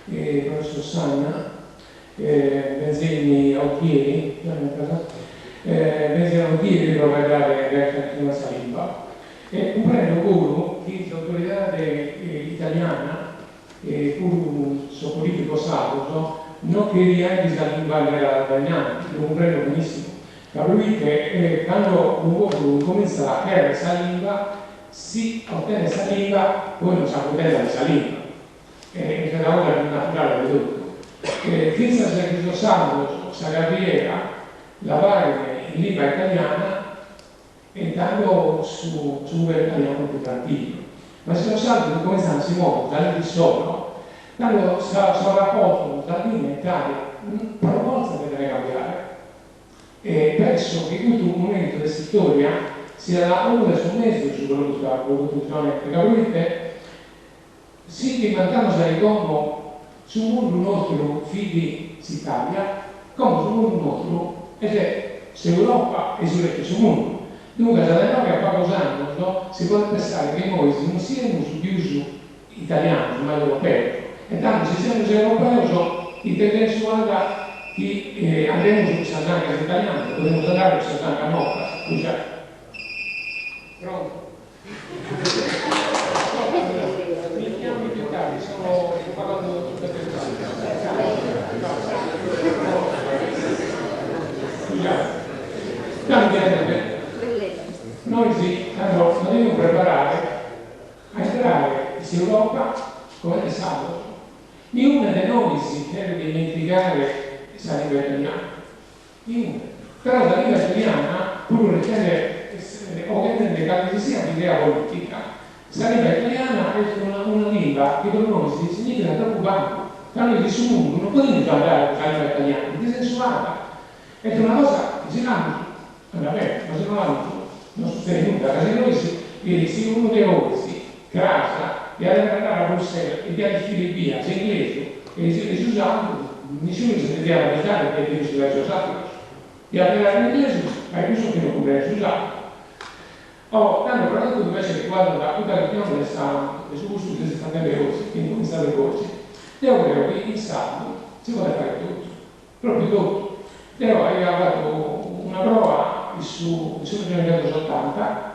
professor Sanna, Benzini Autieri, Benzini Autieri provvedere verso la Saliba. Comprendo pure che l'autorità italiana, pur suo politico sacro, non quería disallimbare la italiana, lo comprendo benissimo. Capite che quando un uomo comincia a creare saliva, si ottiene saliva, poi non si ottiene la saliva. È una cosa naturale di tutto. Senza servizio santo, si carriera lavorare in lingua italiana e dando su italiano più tranquillo. Ma se lo santo come si muove da lì di solo, quando si rapporto da lì in Italia, per forza deve cambiare. E penso che in tutto un momento della storia sia uno sommesso sulla produzione, capite? Sì che mancano sai come sul mondo nostro figli si Italia, come sul mondo nostro è sull'Europa e sul mondo. Dunque, da noi a pochi anni no, si può pensare che noi non siamo più italiani, ma europei. E tanto se siamo europei, intellettuali che andremo su Sant'Anca italiano, dovremo andare su Sant'Anca nostra, scusate. Pronto? Mi chiamo più tardi, sto parlando tutte le cose. Noi sì, allora, dobbiamo preparare a entrare in Europa come sabato. Niuna di noi si deve dimenticare la lingua italiana. Niuna. Però la lingua italiana, pur ritiene che sia un'idea politica, la lingua italiana è una lingua che per noi significa troppo banco. Quando di su mondo non potete parlare con la lingua italiana, è censurata. È una cosa che si lamenta, ma se non lamenta non succede nulla, perché se uno di voi casa e andare a Bruxelles e di arrivare via, se inglese e si usano, nessuno si deve abitare perché deve essere usato. E arrivare in inglese hai visto che non comprende si usato. Hanno prodotto invece riguardo da tutta la regione del suo uso delle fratelli rossi, quindi come state voci. Io credo che il sabato si vuole fare tutto, proprio tutto. Io avevo fatto una prova su 1980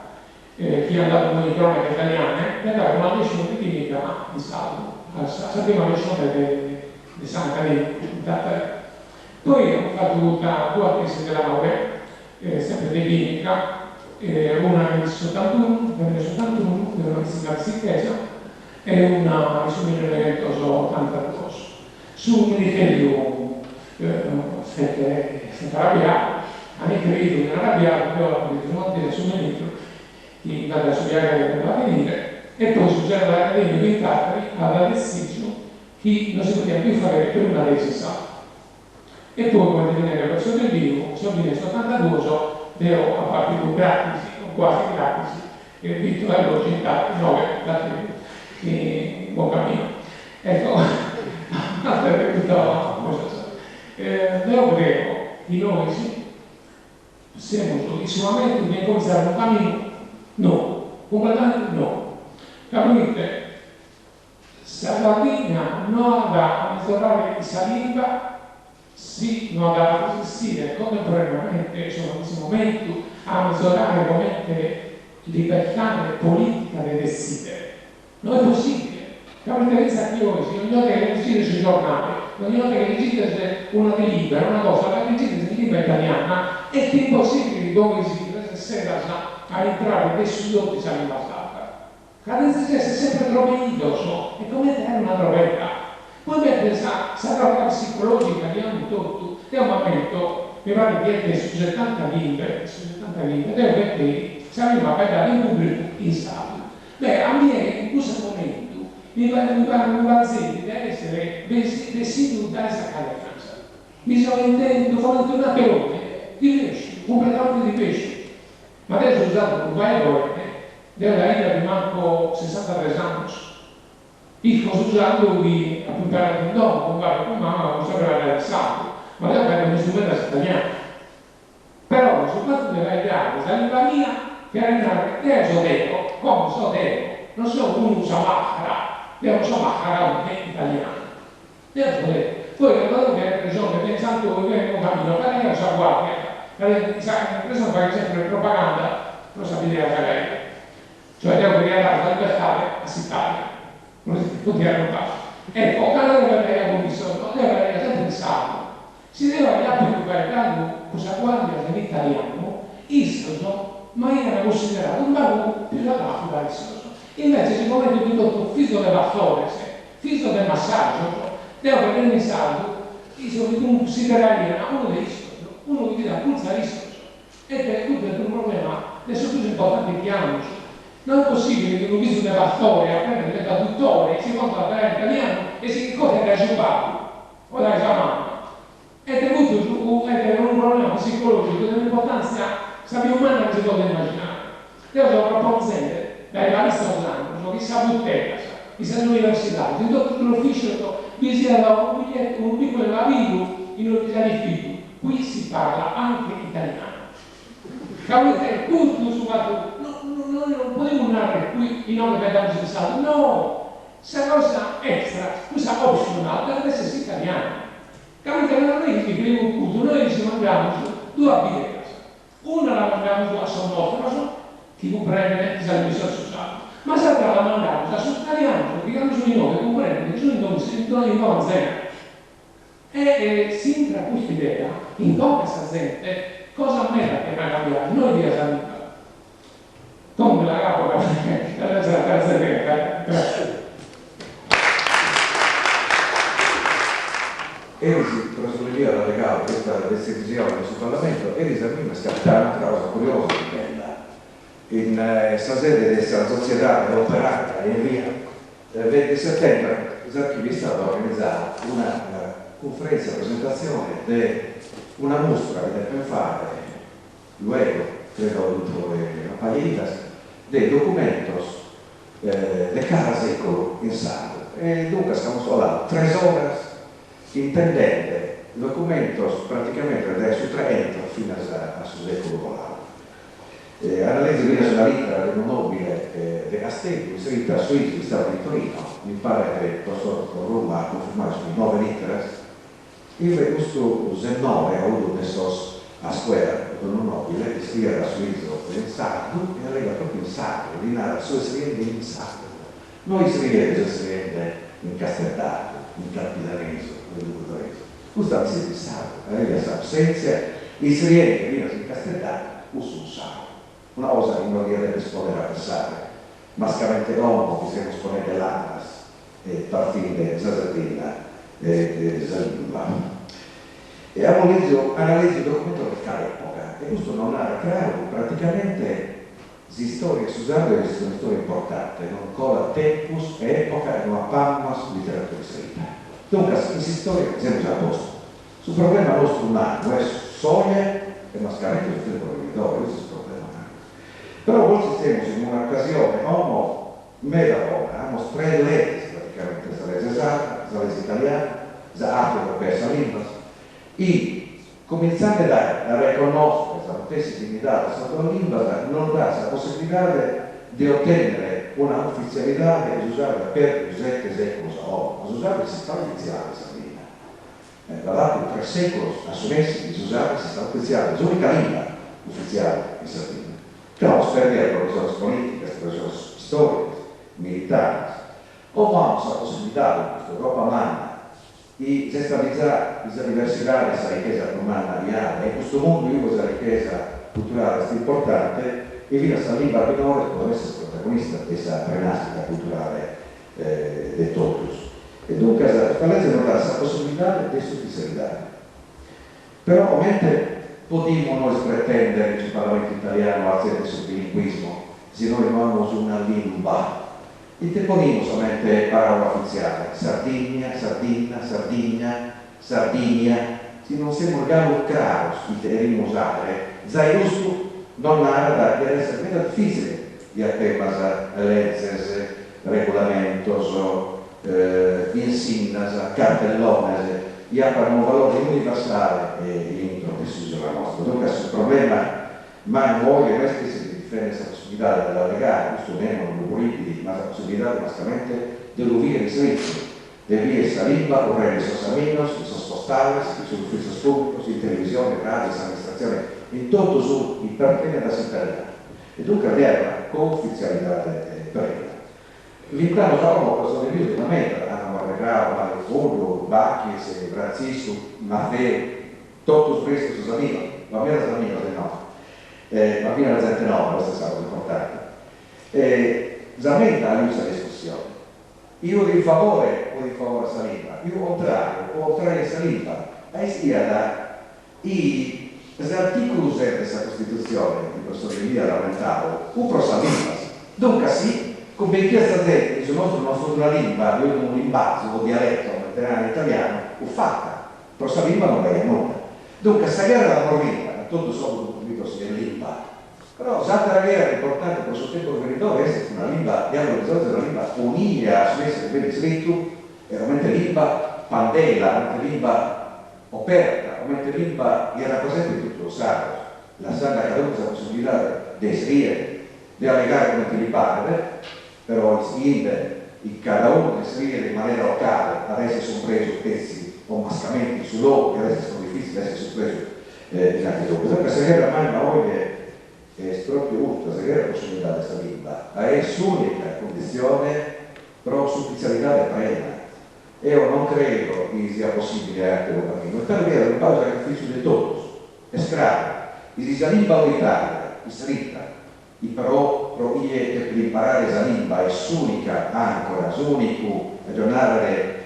che è andato con le cronache italiane e andava con una lezione di chimica di Salvo, la prima lezione di Santa Rita. Poi ho fatto due tesi della laurea, sempre di chimica, una nel 71, una fisica psichesa e una sul 1982 su un ministerio senza arrabbiato. Anche credo che arrabbiato, però la politica del suo ministro, che vada a studiare che doveva venire, e poi sul genere dell'Accademia di Tartari aveva deciso che non si poteva più fare per una tesi sa. E poi, come vedete, per questo del vivo, se ho visto 82, devo a parte più gratis, o quasi gratis, e il vitto è l'oggetto 9, che buon cammino. Ecco, altra è tutta cosa. Io credo che noi sì, siamo solamente di cominciare un cammino? No, completamente no. Capite? Sardegna non da misurare di saliva, sì, non da resistere contemporaneamente, in questo momento, a misurare come libertà politica del desidero. Non è possibile. Capite? Pensa che oggi, ogni volta che leggete sui giornali, ogni volta che leggete una delibera, una cosa, la leggete in lingua italiana, è che è impossibile che dove si sera a entrare dei suddoti siamo passata. La densità è sempre troppo indosso, è come tenere una drovetta. Poi sarà una psicologica che hanno tutto, è un momento, mi pare che su 70 lingue, devo vedere, saremo a parlare in pubblico in sala. Beh, a me in questo momento mi pare un valzente deve essere residuo da questa cadenzanza. Mi sono intendendo come una pelone di pesce, completamente di pesce. Ma adesso ho usato un paio della vita di manco 63 anni. Io sto usando qui a preparare un dono, con mamma, non saprà rilassato, ma lei aveva un strumento italiano. Però sul fatto della idea, la lingua mia, che era che so detto, come so detto, non so uno usa macchara, io non so macchara in italiano. Poi quando che regione pensando che viene un cammino, per io sa guardia, questo non fa sempre propaganda, lo sapete la carriera. Cioè devo andare dal libertare a Sitalia, tutti hanno fatto. Ecco, quando deve avere commissione, deve avere sempre il salvo. Si deve avere preparando cosa guardia dell'italiano, istoso, ma era considerato un valore più da istoso. Invece si può mettere tutto fiso dell'attore, fiso del massaggio, devo prendere in salvo, un psichiatra, uno di istoso, uno che ti dà pulsa istoso. Ed è tutto un problema, adesso tu sei importante chiamici. Non è possibile che un viso dell'attore apprende il traduttore, si porta a parlare italiano e si cosa che ha giocato o dai chiamata. Ed è un problema psicologico dell'importanza sapere umana che si può immaginare. Io sono proponente dai vari stati, chissà buttella, chissà l'università, in tutto l'ufficio vi sia un piccolo lavoro in un'università di figlio. Qui si parla anche italiano. Capite? Tutto su fatto. Noi non possiamo andare qui in nome per dare Stato, no! Questa cosa extra, questa optional, deve essere italiana. Capite? Non è che prima un punto, noi ci mangiamo due abiti. Una la mangiamo a Sommostraso, che comprende il servizio sociale, ma l'altra la mangiamo da sottolineare, perché non sono i nomi, comprende, sono i nomi zero. E si entra questa idea, in questa gente, cosa a me che mi ha cambiato? Noi di Asamita. Come la capo, grazie. Erisi, per sottolineare la legale questa decisione sul Parlamento, Erisi a me mi è scattata una cosa curiosa di bella. In stasera della società dell'operata e via, il 20 settembre, l'archivio è stato organizzato una conferenza, presentazione di una mostra che deve fare, luego, credo, a Paglitas, dei documentos de cada século en Santo. Dunque, stiamo hablando 3 horas intendente documentos praticamente da su 30 fino a su secolo volante. Analisi viene sulla vita di un nobile di Castello, inserita su Isola, Stato di Torino, mi pare che il professor Roma ha confermato su 9 lettere. Io questo Zennone ha avuto questo a scuola con un nobile che scriveva su Isola in sardo e allega proprio in sardo, di nada, solo si vede in sardo. Noi si vede in castellato, in capitanese, Gustav si di sardo, aveva l'assenza, i sirieni che viene in castellato, usa un sardo. Una cosa che non deve rispondere a pensare, ma scavente uomo che si risponde all'Atlas e partire Zazatina e Zalibba. E abbiamo analizzato il documento di quell'epoca e questo non ha creato praticamente di storie, scusate, sono storie importanti, non cola tempus, epoca, non appammas, letteratura scritta. Dunque, queste storie siamo già a posto. Sul problema nostro umano è soglia e mascherette del tempo ridorio, questo è il problema. Però voi siamo in un'occasione, homo medavona, abbiamo 3 lettere praticamente, la legge esatta, la legge italiana, la arte europea, la lingua, e cominciare a riconoscere la stessa dignità della sua lingua non dà la possibilità di ottenere una ufficialità che è usata per 7 secoli o è usata si sta ufficiale Sardina. Dall'altro 3 secoli a Sunessi di usare si sta ufficiale, è l'unica lingua ufficiale in Sardegna. Però sperdere professori politiche, professori storici, militari, o vamos la possibilità in questa Europa manna di stabilizzare questa diversità, questa ricchezza umana reale, in questo mondo io questa ricchezza culturale è importante e viene questa lingua minore che può essere protagonista di questa prenascita culturale del totus. E dunque questa legge non dà questa possibilità di ufficialità. Però ovviamente potremmo noi pretendere che il Parlamento italiano acceda sul bilinguismo se noi non abbiamo una lingua. E te ponimo solamente parola ufficiale, Sardegna, Sardegna, Sardegna, Sardinia, se non siamo organo chiaro che dovremmo usare, è giusto non nada che deve essere meno difficile di temas legges, regulamentos, insignas, cartellones, e hanno un valore universale e introdotto la nostra. Dunque questo problema, ma non voglio questo si difende questa possibilità della legale, questo meno non politici, ma la possibilità basicamente di usare i servizi, de vías a limba o esos caminos, esos postales, sus servicios públicos, in televisione, radio, amministrazione, in tutto su impertiene da cittadina. E dunque aveva co-ufficialità previa. L'Interno Roma questo review di una meta, hanno arregrato Mario Fulvio, Bacchis, Francisco, Matteo, tutto questo su Samino, ma meno Samino se no, ma fino alla gente no, questa è stata importante. Zamenta aiuta la discussione. Io di favore o di favore a Saliba, io contrario a Saliba, e sia da l'articolo 7 della Costituzione, di questo via lamentavo, un pro Saliba. Dunque sì, con ben chiesta gente, se non fosse una lingua, io un limbazzo o dialetto mediterraneo italiano, ho fatta, pro Saliba non veia nulla. Dunque, sta guerra la morita, tutto solo pubblico si è lingua. Però usate la guerra è importante per il suo tempo veritore, è una lingua, abbiamo bisogno di una lingua unita, smessa di quelli scritto, è veramente lingua pandela, veramente lingua aperta, veramente lingua che rappresenta tutto lo Stato. La Santa Caduta ha la possibilità di esserire, di allegare come ti gli pare, però cada uno di esserire in maniera locale, adesso sono presi pezzi o mascamenti su loro, che adesso sono difficili, adesso sono presi in altri luoghi. Perché se era mai una voglia è proprio ultra, se era la possibilità di questa lingua, è l'unica condizione per ufficialità del prima. Io non credo che sia possibile anche un bambino, per avere un po' di sacrificio di tutti, è strano, la lingua unitaria, scritta, però per imparare la lingua è l'unica ancora, l'unico aggiornare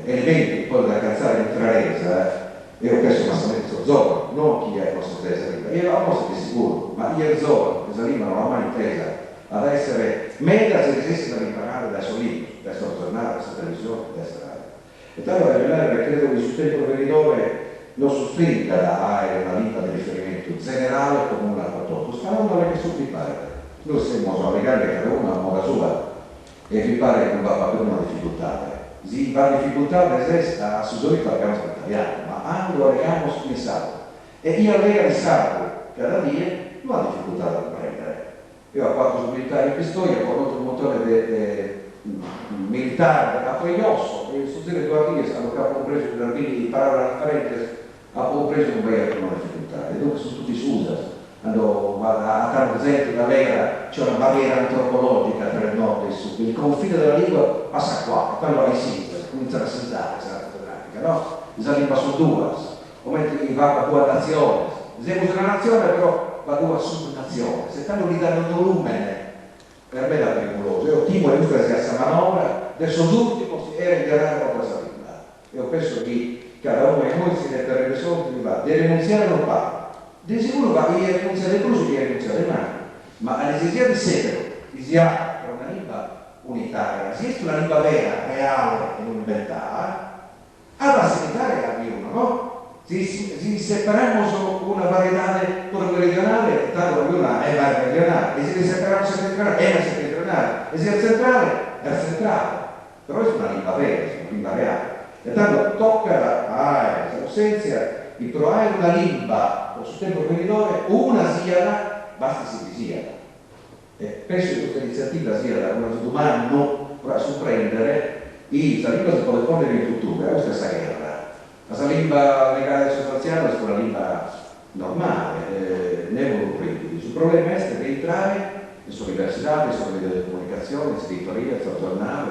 elementi poi da calzare in traresa. Io penso massamente su zona, non chi è posto tesa lingua. Io la posso di sicuro, ma io zona, questa lingua non l'ho mai intesa ad essere meta se riesce da imparare dai suoi libri, dai suoi giornali, dalla sua televisione, da essere radio. E tanto da rivelare che credo che sul tempo venitore non sostringa da una lingua di riferimento generale comune a tutto. Sta una che su pare. Noi siamo legati che cada uno a moda sua e vi pare che non va per una difficoltà. Si va difficoltà esiste a sudorito abbiamo italiano, ma anche lo legamo su pensato. E io lega il sabato cada dia non ha difficoltà da prendere. Io ho fatto militare in Pistoia, ho avuto un motore militare a Pogliosso, e su 2 anni hanno compreso i bambini di parola differente, ha compreso un bel per una difficoltà. E dunque sono tutti susa. A tanto esempio da Vera c'è una barriera antropologica tra il nord e il sud, il confine della lingua passa qua, e poi va in sinistra, comincia a sensare questa fotografica, no? La lingua sono due, o mentre va a 2 nazioni, siamo una nazione però va a 2 subnazioni, se tanto gli danno un volume per me è pericoloso. Io timo di questa manovra, adesso l'ultimo era in generale contro questa lingua. Io penso che cada uno di noi si deve per le soldi deve rinunziare non fa. Di sicuro va a rinunciare incluso di rinunciare mai, ma all'esigenza di severo, si ha una lingua unitaria, esiste una lingua vera, reale e non inventata, alla sanitaria abbiamo, no? Si separiamo solo una varietà meridionale, tanto una è la meridionale, e se separiamo settentrionale è la settentrionale, e se è centrale è la centrale, però è una lingua vera, è una lingua reale. E tanto tocca l'ausenza di trovare una lingua sul tempo venitore, una sia basta si sia. Penso che questa iniziativa sia da una domani per sorprendere la lingua si può rispondere in futuro, questa è questa guerra. La lingua legale sostanziale è una lingua normale, neuro-critici. Il problema è rientrare nelle università, nelle media di comunicazione, nelle editorie, nelle giornali,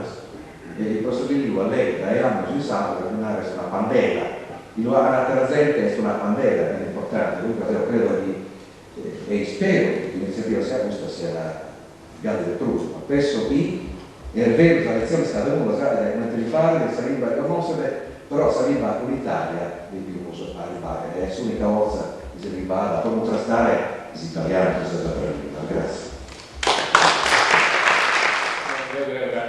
e il professor di lingua lega e hanno si sa che una pandemia. La gente è una pandemia, è importante, dunque io credo e spero che l'iniziativa sia questa sia la grande del Trus, ma penso che è vero la lezione è stata una, sai, come di fare, saliva a conoscere, però saliva un'Italia di più posso arrivare, è l'unica volta che si ribada per contrastare gli italiani che sono per la grazie. Io credo che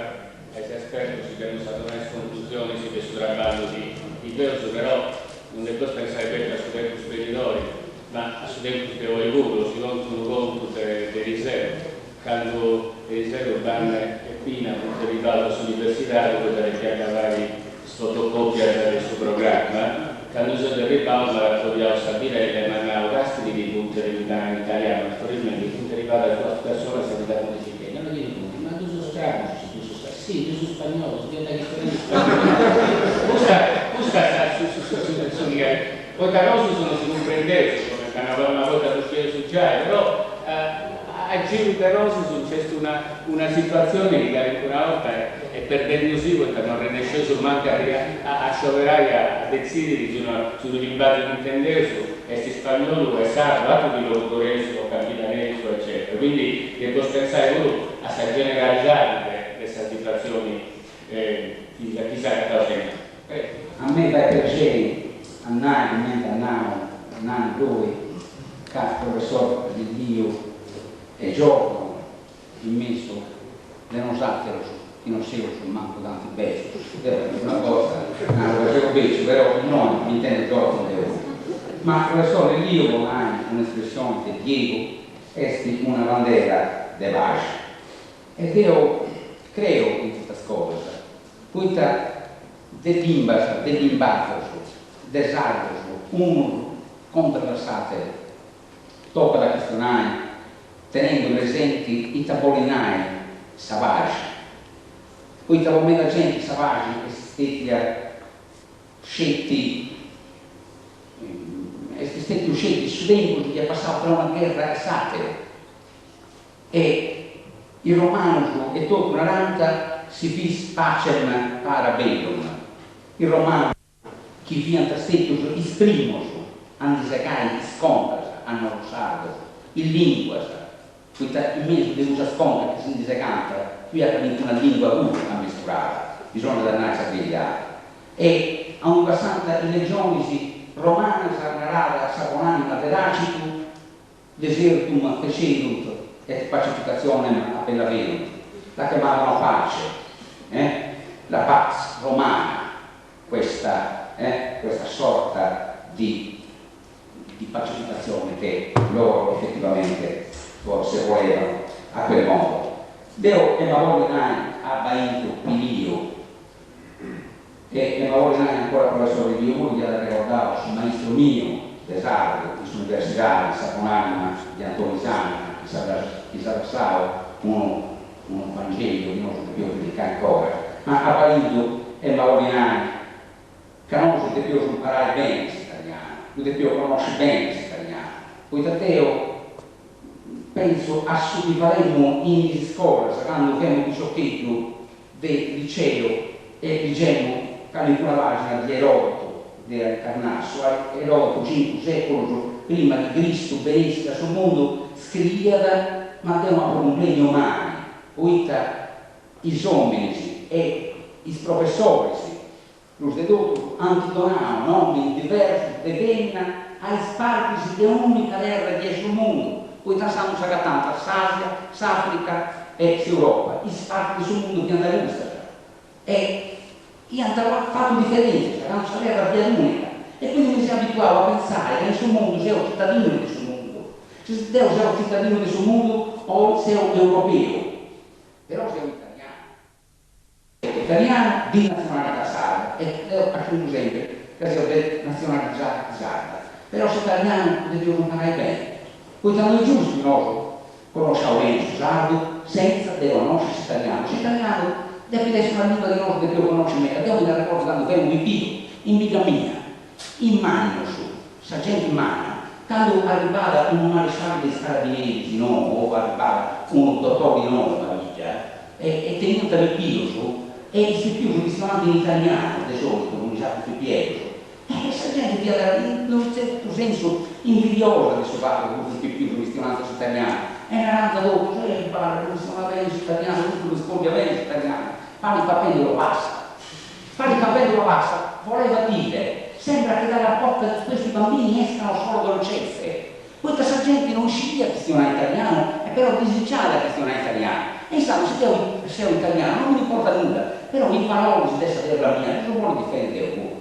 ai esperti si abbiano usato una conclusione su questo traballo di Geuso, però non è cosa pensare per a studenti superiori, ma a studenti che ho avuto, si non sono conto dei riserve. Quando le riserve vanno e fino a derivato sull'università, dove perché vari fotocopia del suo programma, quando sono arrivato la Toriao Sabirelle, ma non ho casti di punti in italiano, naturalmente i punti arrivati alla tua persona è stata modificata. Non mi dico, ma tu sono strano, tu sono sì, Gesù spagnolo, studiate che scusa, poi Carosi sono si comprendevo, come una volta succede, però a Giro Carosi successe una situazione che ancora una volta è perdendosi perché non riesce sul manca a scioperare a decidere su un dibattito intendeso e si spagnolo e sardo, altro di locutoresco, capitanesco, eccetera. Quindi devo pensare solo a generalizzare queste situazioni chissà che cosa. A me fa piacere andare, mentre andavo dove il professore di Dio e giorno immesso le non sattere che non seguo sul manco tanti pezzi, una cosa, non lo facevo peggio, però non mi intendo giorno ma il professore Dio con un'espressione che Diego è una bandera de pace ed io credo in questa cosa, questa dell'imbarazzo, desarroso, uno controversate, tocca da questionare, tenendo presenti i tapolinai savage. Quei tapolinai gente savage che stati usciti su tempo che è passato per una guerra satira e il romano e tutta una ranta si vis pacem para bellum. Il romano che viene stato esprimoso, hanno disegnato scontras, hanno usato il linguas, questa immensa di usa scontra che si disegna, qui ha una lingua unica misturata, bisogna dannarsi a vegliare. E a un passante le regioni romane sarà saponanima pedacitu, desertum fecedunt et pacificazione appena venunt. La chiamavano pace, la pax romana, questa sorta di pacificazione che loro effettivamente forse volevano a quel modo. Deo e Mavolinai ha baito Pilio e Mavolinai ancora professore di Dio, gli ha ricordato sul maestro mio, Desardo, sull'università di Saponanima di Antonisana, che sa uno Vangelo che non so più predicare ancora, ma ha baito e Mavolinai che non so più imparare bene l'italiano, non più conosce bene l'italiano. Poi Taddeo penso assomigliaremo in scuola, quando abbiamo il giochetto del liceo e diciamo che una pagina di Erodoto del Carnasso, Erodoto 5 secoli prima di Cristo benessere sul mondo scriveva ma abbiamo problemi umani, poi i uomini e i professori lo dedoto antidonavano nomi diversi di penna ai spartisi di un'unica terra di sul mondo. Poi stiamo sagattando l'Asia, l'Africa e l'Europa, i sparti sul mondo di Andalusia. E io andavo fatto differenza, era una terra via unica. E quindi mi si abituava a pensare che nel suo mondo c'è un cittadino del suo mondo. Se devo essere un cittadino del suo mondo o se è un europeo. Però sei un italiano di nazionalità sarda, e aggiungo sempre che sia nazionalità sarda. Però se italiano devo imparare bene. Poi noi giusti noi conosciamo bene il sardo senza devo conoscere l'italiano. L'italiano deve essere una lingua di noi che devo conoscere meglio. Abbiamo da ricordo quando vengo in Pio, in bigamia, in mano su, sa gente in mano. Quando arrivava un maresciallo dei carabinieri di noi, o arrivava un dottore di noi, e tenendo per Pio su, e si più ristorante in italiano, di solito, come diciamo più Pietro. E questa gente era in un certo senso invidiosa del suo fatto che fosse più un ristorante italiano. E nella dopo, cioè il bar, il ristorante italiano, tutto risponde bene italiano. Fare il capello basta. Fare il capello basta voleva dire, sembra che dalla bocca di questi bambini escano solo dolcezze. Questa gente non sceglie a questionare italiano, è però disiciale a questionare italiano. E insomma, se sei italiano non mi importa nulla, però in parole si deve sapere la mia, non vuole difendere un po'.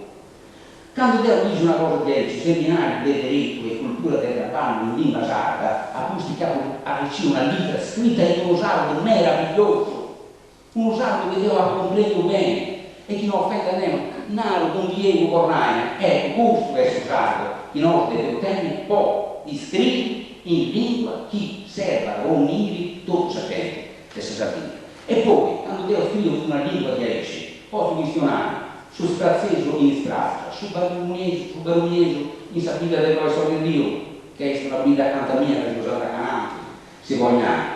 Quando Dio dice una cosa di legge, seminari del diritto e cultura del rapano in lingua sarda, a cui si ha ricevuto una lettera scritta in un sardo meraviglioso, un sardo che Dio ha compreso bene e che non offende nemmeno, naro con Diego Corraina, ecco, questo è il sardo, che noi dobbiamo tenere po' iscritti in lingua che serva a unire tutto sapere. E poi, quando Dio scrive una lingua di esci, poi su missionario, su sprazzeso in strada, su barugneso in sapita del professore di Dio, che è una guida accanto a mia che è usata a Cananti, si vogliono.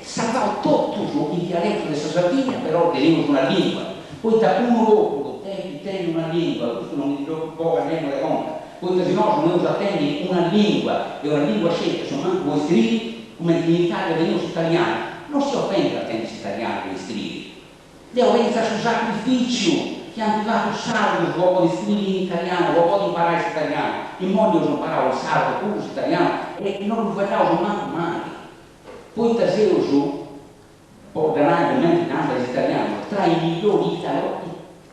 Sapeva tutto il dialetto della Sardegna, però tenevano una lingua. Poi da uno dopo, tieni una lingua, questo non mi do poca nemmeno le conta. Poi se no, noi usiamo una lingua, e una lingua scelta, se non vuoi scrivere, come in Italia veniamo italiani. Non si offende a tenere italiani per scrivere. Devo pensare sul sacrificio che hanno dato sardo dopo di scrivere in italiano, dopo di imparare l'italiano. In modo io imparavo il sardo, pure l'italiano, e non lo facevo manco mai. Poi trasevo su, ordenare momenti in ambito italiano, tra i migliori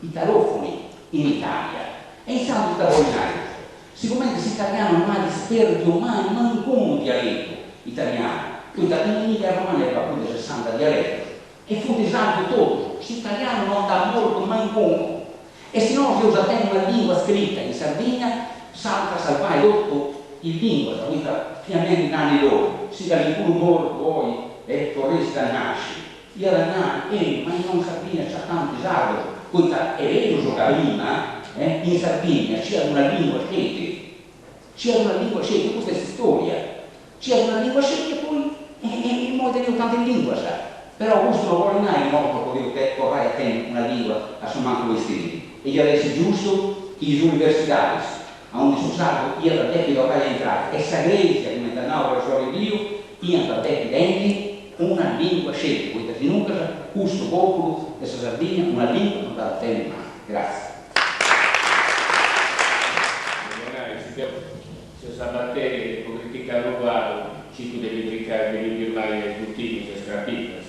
italofoni in Italia. E in salvo straordinario. Sicuramente l'italiano non ha disperdio mai, manco un dialetto italiano. Quindi in Emilia Romagna aveva più di 60 dialetti. E fu disabile tutto. L'italiano non dà molto, manco uno. E se no si usa una lingua scritta in Sardegna, salvare dopo il lingua, finalmente in anni dopo. Si dà il culo poi e Torres da nasce. Io era nato, ma non Sardegna c'è tanto disagio. Quindi è vero giocare prima, in Sardegna c'era una lingua scelta. C'era una lingua scelta, questa è storia. C'era una lingua scelta e poi in modo di tante lingue, sa. Però questo non vuole mai in modo che vorrei a tenere una lingua a sommanco vestiti. E io adesso giusto che le università a un usato io da te che dovrei entrare e sagrezia come da nuovo la sua Dio io da te denti una lingua scelta quindi se nunca questo popolo della Sardegna una lingua non da tenere mai. Grazie. Se Sabatteri che può criticare uguale ci devi criticare degli firmare i motivi se scrapita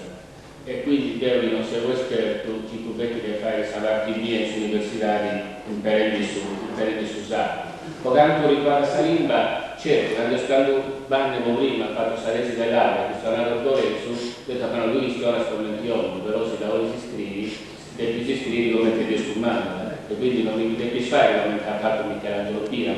e quindi Deoli non sia esperto ci potete che fare salati via universitari in perenne su usato. Per quanto riguarda Salimba, certo, quando vanno prima ha fatto salesi dell'aula, che sono andato a Lorenzo, ho detto che lui scuola strumentioni, però se da ora si scrivi come tedesco umano. E quindi non mi devi fare come ha fatto Michelangelo Pina,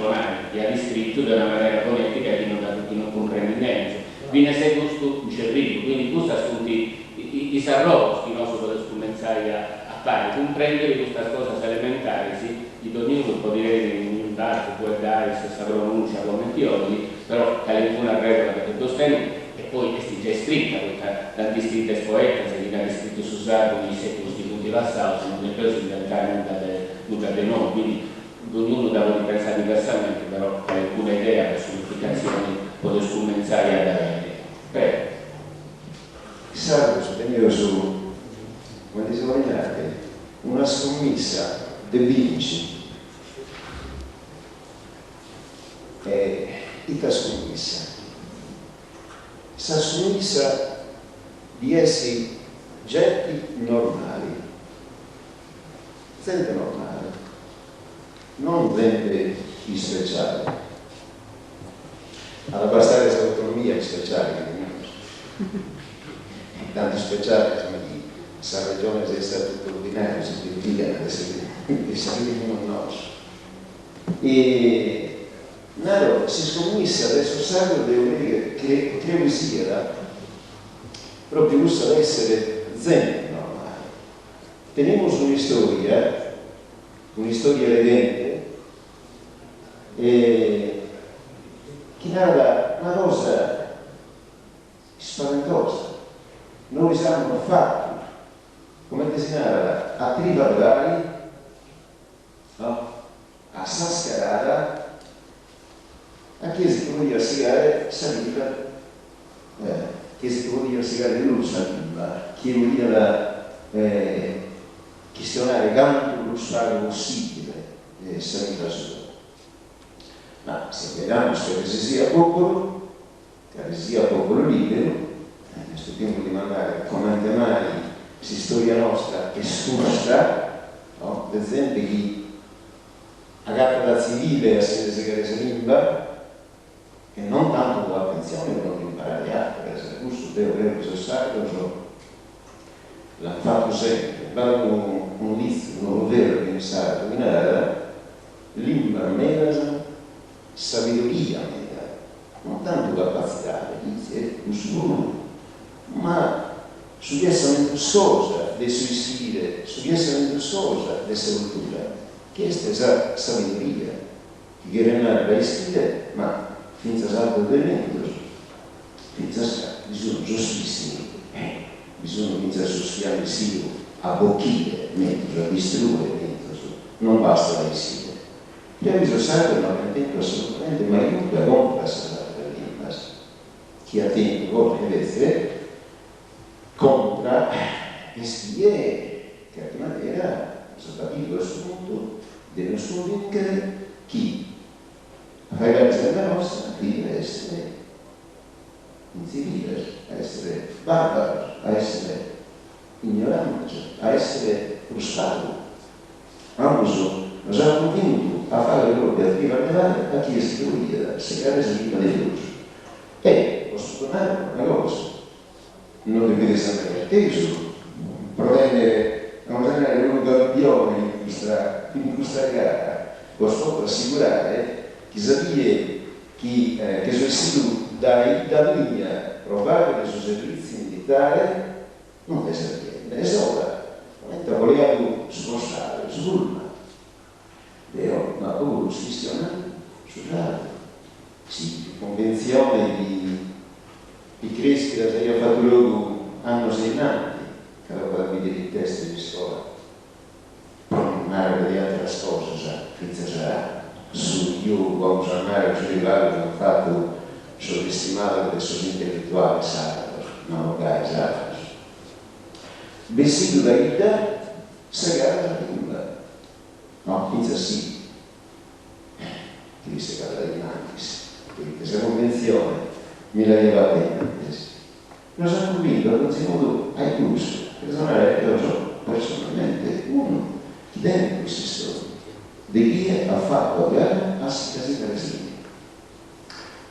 che ha descritto di una maniera fonetica che non comprende niente. Viene seguito un cervello, quindi questo assunti i sarrosi che non si può scomenzare a fare, comprendere queste cose elementari, di ognuno può dire in barco, può dare stessa pronuncia come Tioli, però che una regola che tu stai e poi è già scritta, tanti scritte poeta, se viene scritto su Sardo, gli secoli di punti Vassao, non è preso inventare nulla di noi, quindi ognuno deve pensare diversamente, però ha alcuna idea per significazioni può scomenzare a dare. Prego. Sardo veniva su, come dicevo in una scommessa de vinci e ita scommessa. Questa scommessa di essere getti normali, gente normale, non gente speciale. Alla bastare questa autonomia speciale tanti speciali questa regione è stato tutto ordinario, si significa che saremo nostro. E Naro si scommessa adesso Sardo devo dire che credo sia proprio questo essere zen normale. Teniamo un'istoria elegante che narra una cosa spaventosa. Noi siamo fatti, come disegnare a Trivardari, no? A Sascarada, a chiesa che voglio segare Saliba, chiesa che voglio segare lui Saliba, che voglio questionare quanto lo sparo possibile Saliba sua. Ma se vediamo che sia popolo libero, questo tempo di mandare come mai si storia nostra è scusa, no? Per esempio chi agappa da civile a sedere Salimba che non tanto con l'attenzione per non imparare altro, per essere giusto, devo avere questo sacro, l'hanno fatto sempre, vanno un vizio, non vero che mi sa dominare, limba mena, sabiduria mena, non tanto capacità, è un solo ma su di essere gustosa, del suo stile, su essere cosa dessa cultura, che è stessa sabiduria, che quiere andare per stile, ma finza salto del mento, finza bisogna giustissimi, bisogna finza sostiare sì, a bocchire, mento, a distruggere mento, non basta la stile. Io bisogna sapere, ma per tempo assolutamente, ma io la compra salare per l'impas, chi attende, vuole vedere, contra e stile che di maniera soprattutto a questo punto deve convincere chi a ragazzi della nostra deve essere incivile, a essere barbaro, a essere ignorante, a essere frustrato. Ambos nos ha convinto a fare quello che arriva a levare a chi è istruita, a segare prima di luce. E posso tornare una cosa, non dovete sempre atteso, prendere a usare un campione in questa gara, posso assicurare che sapere che sono stato da linea provare i suoi servizi militari non è serviente, è sopra, mentre volevo spostare su Roma, vero? Ma poi si questiona sul radio, sì, convenzione di crescita che io ho fatto loro anno segnanti, che avevo da vedere il testo di scuola, parlare di altre cose, finza sarà. Su io quando sono andato a arrivare ho fatto sottostimare delle sue intellettuali sacre, non lo esatto. Vestito da vita, segare la lingua. No, finza sì. Che segare la lingua, questa convenzione mi la leva bene. Non sono convinto, non si modo ai gusti, perché sono io personalmente uno che deve questi storie. Di chi ha fatto gara a casitare sì.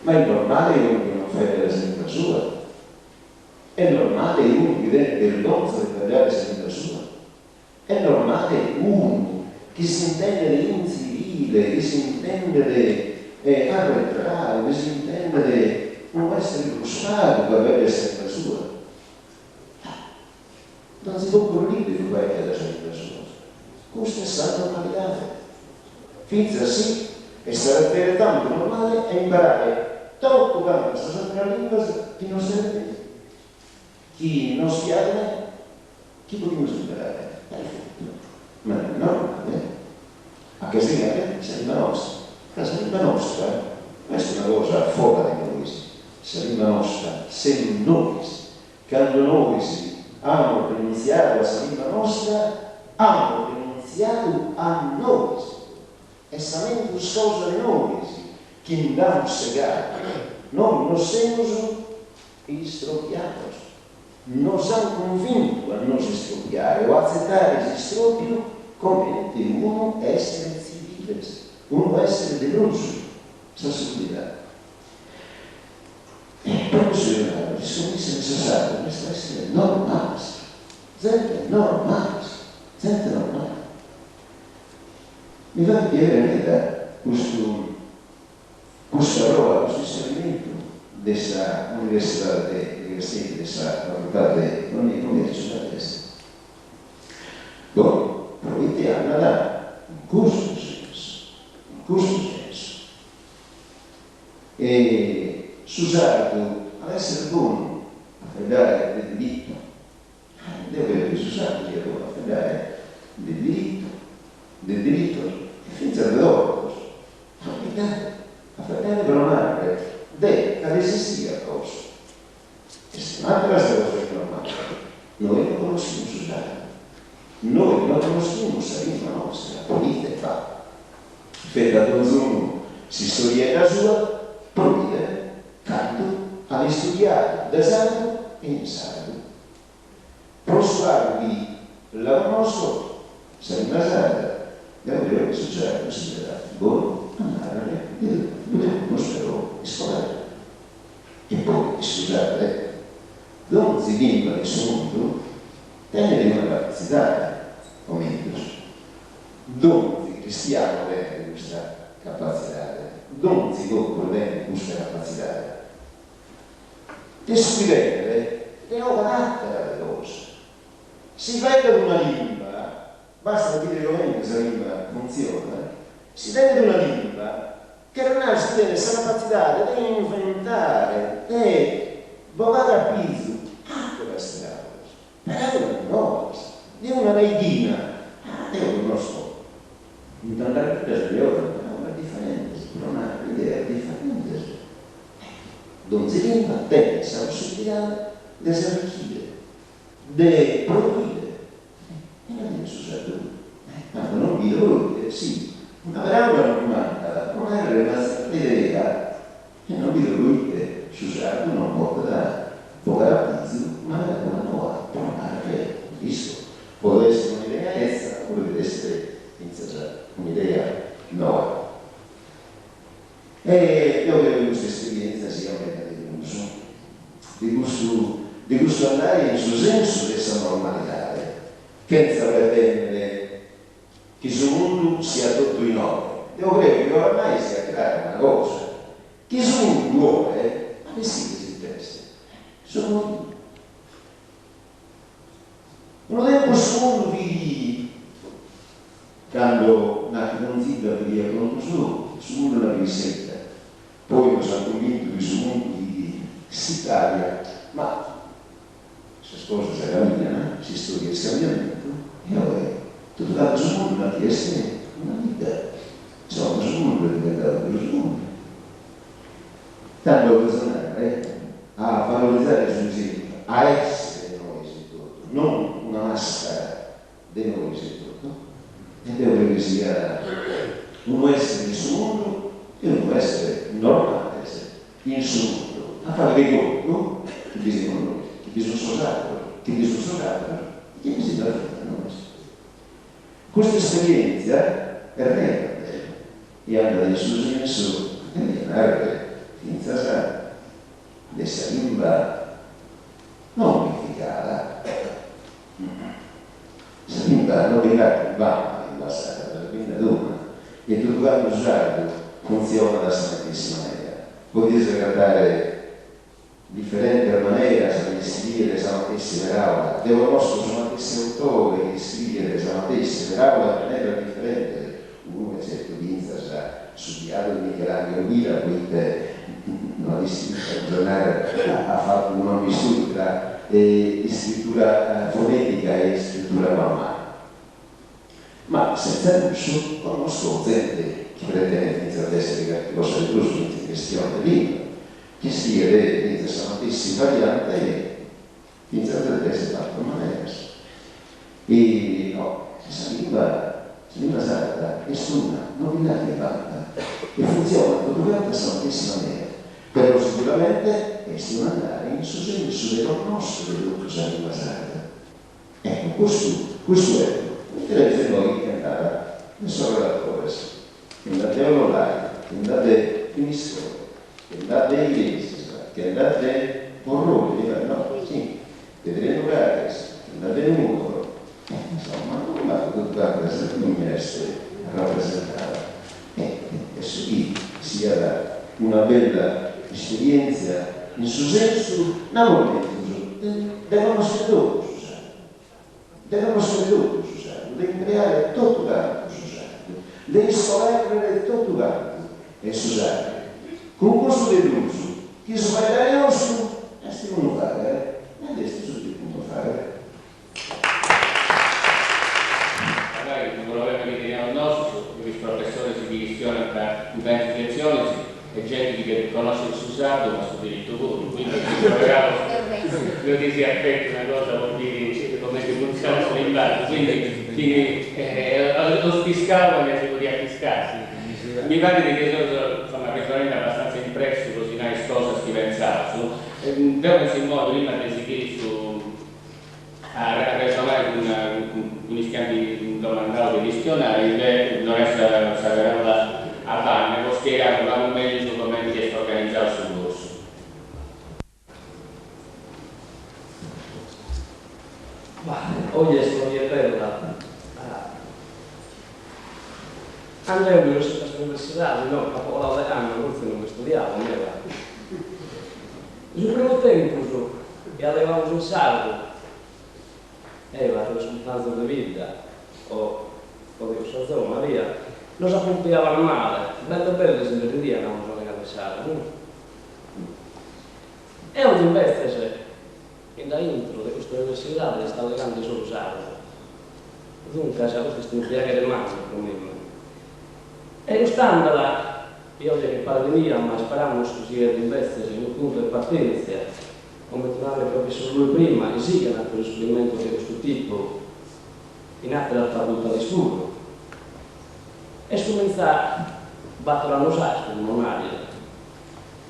Ma è normale uno che non fa la santa sua? È normale uno che deve vergogna di parlare la santa sua? È normale uno che si intende di incivile, che si intende di arretrato, che si intende di non essere frustrato per avere la santa sua? Non si può correre di fare la santa sua. Questa è stata normalità. Finza sì, e sarebbe tanto normale e imparare troppo tanto la lingua che non serve, chi non si ha, chi possiamo imparare? Ma è normale, a che si sarebbe nostra, la sarebbe nostra, questa è una cosa fuori di noi, sarebbe nostra, se noi, quando noi hanno pronunziato la sarebbe nostra, hanno pronunziato a noi. E sapendo cosa di noi che andiamo a segare, noi non siamo estropiati, non siamo convinti a non estropiare o accettare l'estropio come uno essere civile, uno essere deluso, sa subito. E proprio se le discorsi necessarie devono essere normali, sempre normali, sempre normali. Mi fa piacere questa roba, questo inserimento della università della facoltà di economia e commercio da destra. Poi promettiamo da un corso di senso. E s'usato ad essere buono a dare del diritto, deve s'usato che è buono a dare del diritto e finza dell'orto a fare per onore deve resistere a cosa e se non è questa cosa che non manca noi non conosciamo usare noi non conosciamo la lingua nostra politica e fa da consumo si studia la sua politica canto a studiare da sardo e in sardo prosperarvi la nostra sarebbe una sarda devo che succede considerato buono andare non spero scolare e poi scusate non si vincola nessun mondo tenere una capacità momentos non si cristiano bene questa capacità non si compra bene questa capacità di scrivere le nuove carattere delle cose si prende una lingua, basta capire come questa lingua funziona, si prende una lingua che non si deve essere partitare, deve inventare, deve bocare a pizzo, queste cose, di una reghina, io non so, intendere che le ore è differente, non ha un'idea differente. Non si lingua, deve essere possibilità di arricchire, di produrre, e non è successo. Ma non vi produrre, sì, una parola non manca, non è rimasta l'idea, e non vi produrre, successo, non può dare poca pizzo, ma è una nuova, che visto, può essere un'idea estera, oppure deve essere un'idea nuova. E io credo che questa esperienza sia un di gusto andare in suo senso di questa normalità, senza pretendere che il mondo sia tutto in ordine. Io credo che ormai sia creata una cosa, che il mondo vuole, ma che sì che si testa. Sono uno tempo questo mondo di quando non si da via pronto su mondo la risetta, poi mi sono convinto che su mondo di s'Italia, ma questa cosa si cammina, si studia il cambiamento, e ora tutto dato su mondo la chiesa è una vita, insomma su mondo è diventato più su mondo. Tanto bisogna a valorizzare il suo esempio, a essere noi tutto, non una maschera di noi tutto, e devo che sia un essere in suo mondo e un essere normale in suo mondo, a fare dei conto che bisogna noi, che bisogna sposare, che bisogna fare noi. Questa esperienza è reale e anche nel suo senso senza questa lingua non unificata, questa lingua non unificata in passato, la lingua d'una, e tutto quanto usato funziona dalla stessa maniera. Potete trattare differente maniera se scrivere la stessa parola, devo conoscere la stessa autore che scrivere la stessa parola in maniera differente. Uno che certo di ha studiato di Michelangelo Guida, poi non ha fatto un studio tra scrittura fonetica e scrittura normale. Ma senza lusso conosco gente che pretende di essere cosa di lusso in questione di lingua, che scrive la stessa variante e senza essere fatto maniera. E no, questa lingua sarda è una novità che fatta e funziona tutto quanto alla stessa maniera. Però sicuramente è andare in suo senso di conoscere tutta la lingua sarda. Ecco, questo è. Vedete noi che andava in sovrattore, che andate online, che andate in storia, che andate in chiesa, che andate porroni, no? Sì, vedremo che andate in muro. Insomma, non va tutto quanto non essere rappresentata. Adesso qui sia una bella esperienza in suo senso, non devono essere tutto, devi creare tutto quanto, devi scoprire tutto quanto e scusate. Con questo deluso, chi sbagliare nostro, stiamo fare, e adesso dobbiamo fare. Magari un problema che teniamo nostro, che il professore si divisiona tra diverse lezioni e gente che conosce il Susato ma sul diritto pubblico, quindi lo dici a te una cosa vuol dire come si funziona sull'imbarco, quindi lo spiscavo e si poteva fiscarsi. Mi pare che sono insomma personalmente abbastanza impresso così una cosa che pensavo devo in modo prima di seguire a ragionare con gli scambi domandati di dizionari non essere sapevo a Vanne, può spiegare meglio come è organizzato sul corso. Oggi è bella. Andremo all'università, no, a laureando, forse non studiavo, sul primo tempo che avevamo un salvo, la risultanza di vita o di questa zona, via, non si appuntiavano male, belle se ne ridivano sulle cabezate. E oggi invece, da intro di questa università, sta legando solo sardo. Dunque, c'è questo impiego di mano, e quest'anno, io oggi che parlo di ma speriamo che sia invece un punto di partenza, come tornare il professor lui prima, esiga un esperimento di questo tipo in atto della facoltà di studio. E cominciare a battere l'anno sasto in Monaria,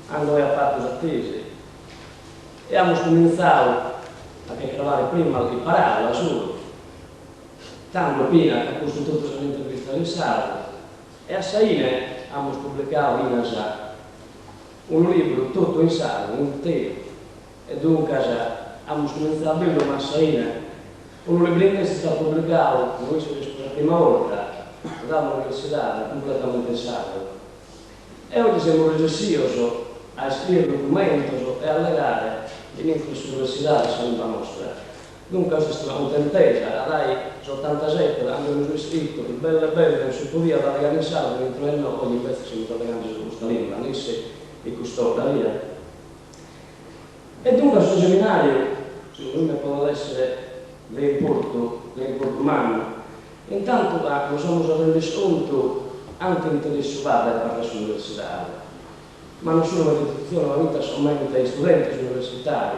andò a fare questa tesi, e abbiamo cominciato a chiacchierare prima di parola solo, tanto prima che ha costituito l'intervista di Sardo, e a Saine abbiamo pubblicato in Asa un libro tutto in sardo, intero, e dunque abbiamo cominciato a vedere a Saine un libro che si sta pubblicando, noi siamo per la prima volta, dall'università, completamente in sardo. E oggi siamo registrati a scrivere documenti e a legare l'infrastrutturalità della lingua nostra. Dunque questa è un'intesa, dai 87 abbiamo scritto il bello, non si poteva legare in sardo, mentre noi oggi invece siamo legati su questa lingua, Nisse e Custodia, via. E dunque questo seminario, secondo me, può essere l'importo umano. Intanto lo siamo reso conto anche l'interesse da parte dell'università, ma non solo l'istituzione, ma anche solamente gli studenti universitari.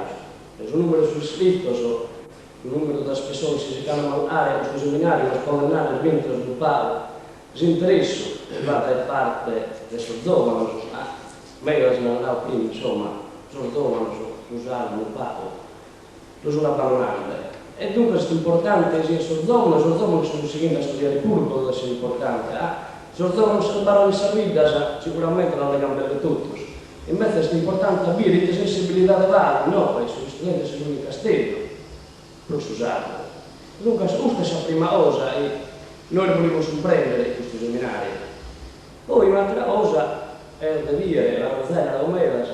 Il numero di iscritti, il numero di persone che si chiamano a questo seminario, per poter andare dentro e sviluppare l'interesse che va da parte del giovane, meglio se non andavo prima, insomma, sono giovane, sono usato, non pago, lo sono abbandonante. E dunque è importante che sia giovane sono seguendo a studiare pure quello che sia importante. Se giovane si imparano di vita, sicuramente non le gambe tutti. Invece è importante avere la sensibilità di vari, no, perché gli studenti sono in castello, non si usano. Dunque questa è la prima cosa e noi vogliamo comprendere questo seminario. Poi un'altra cosa è da dire, la razzella da Omera,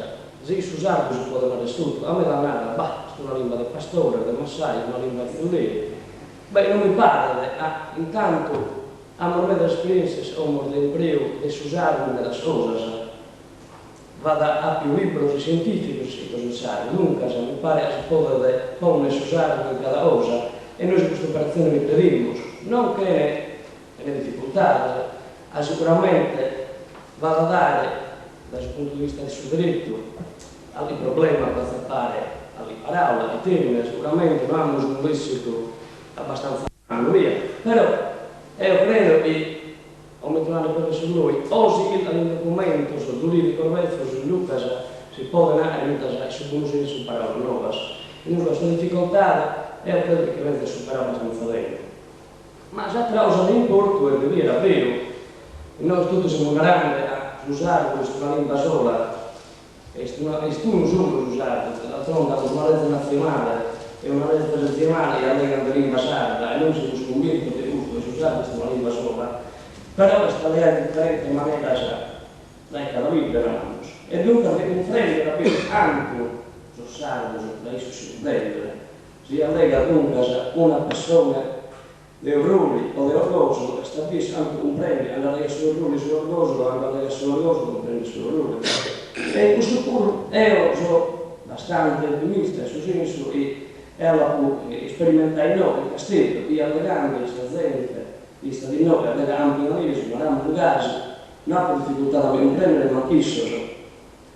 se si usano si può dare studio, a me la nata, è una lingua del pastore, del Massai, una lingua del Fiulè. Beh, non mi pare, intanto abbiamo delle esperienze, siamo dell'imprego, di si usare delle cose, vada a più libri scientifici, così sai, dunque mi pare che si può come si usare in cada cosa, e noi su questa operazione vi vedremo, non che le difficoltà, sicuramente va a dare, dal punto di vista del suo diritto, al problema da trattare alle parole, ai termini, sicuramente non hanno un lessico abbastanza via, però io credo che come tornare proprio su noi, oggi all'argomento sul giuridico corretto, su Lucas, si può andare a su come si parole nuove. Quindi questa difficoltà è quella che deve superare abbastanza bene. Ma già causa di importo è dire davvero, noi tutti siamo grandi a usare questa lingua sola, e non solo usare, d'altronde una legge nazionale e una legge regionale che allega la lingua sarda, e noi siamo convinti che usare questa lingua sola. Però questa lei è differente in maniera da cada vita, e dunque che comprende capire anche sul sardo, da esso si comprende, si allega dunque una persona dei ruoli o dell'orgoglio, stabilisce anche comprende, andare sui ruoli sull'orgoglio, andare sull'orgoglio, comprende sul ruolo. E questo pure io sono abbastanza ottimista, sul senso che ella può sperimentare noi in castello, di allegare questa gente, vista di noi, avere anche una lista, non abbiamo un caso, non ha difficoltà da comprendere, ma chi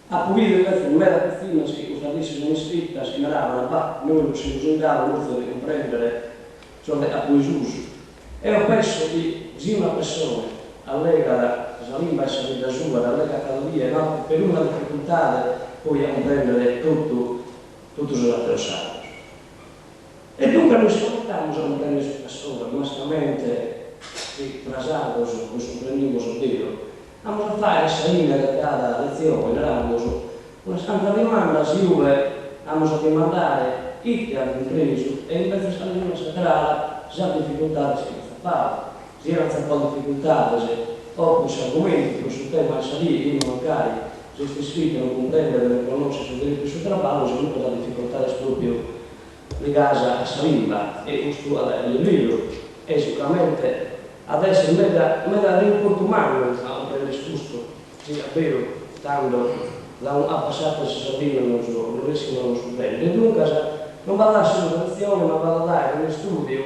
ha pulito invece in mezza piscina, se questa lista sono iscritta, si naravano, ma noi non si usava molto di comprendere, cioè a cui uso. E ho penso che se una persona allega la lingua e la vita sua, allega cada via, no? Per una difficoltà poi a comprendere tutto sull'altro sardo. E dunque noi ci portiamo a comprendere questa persona, onestamente, che trasados, nos comprendimos o tiro. Vamos a fare esa linea de cada lezione, eravamo una santa domanda, si vamos a demandare ite all'impreso, e invece sta linea centrale, già difficoltà si fa, si era un po' difficoltà, oppure se argomenti sul tema di salire, io magari, se sti iscritti non comprendere, non conosce sul diritto sul traballo, se non la difficoltà è proprio di casa a Salimba e questo il libro è sicuramente adesso mega riporto umano per il discorso, sì, è vero, tanto da un passato si sapeva non riescono non so bene. E dunque non va a dare solo lezione, ma va a dare uno studio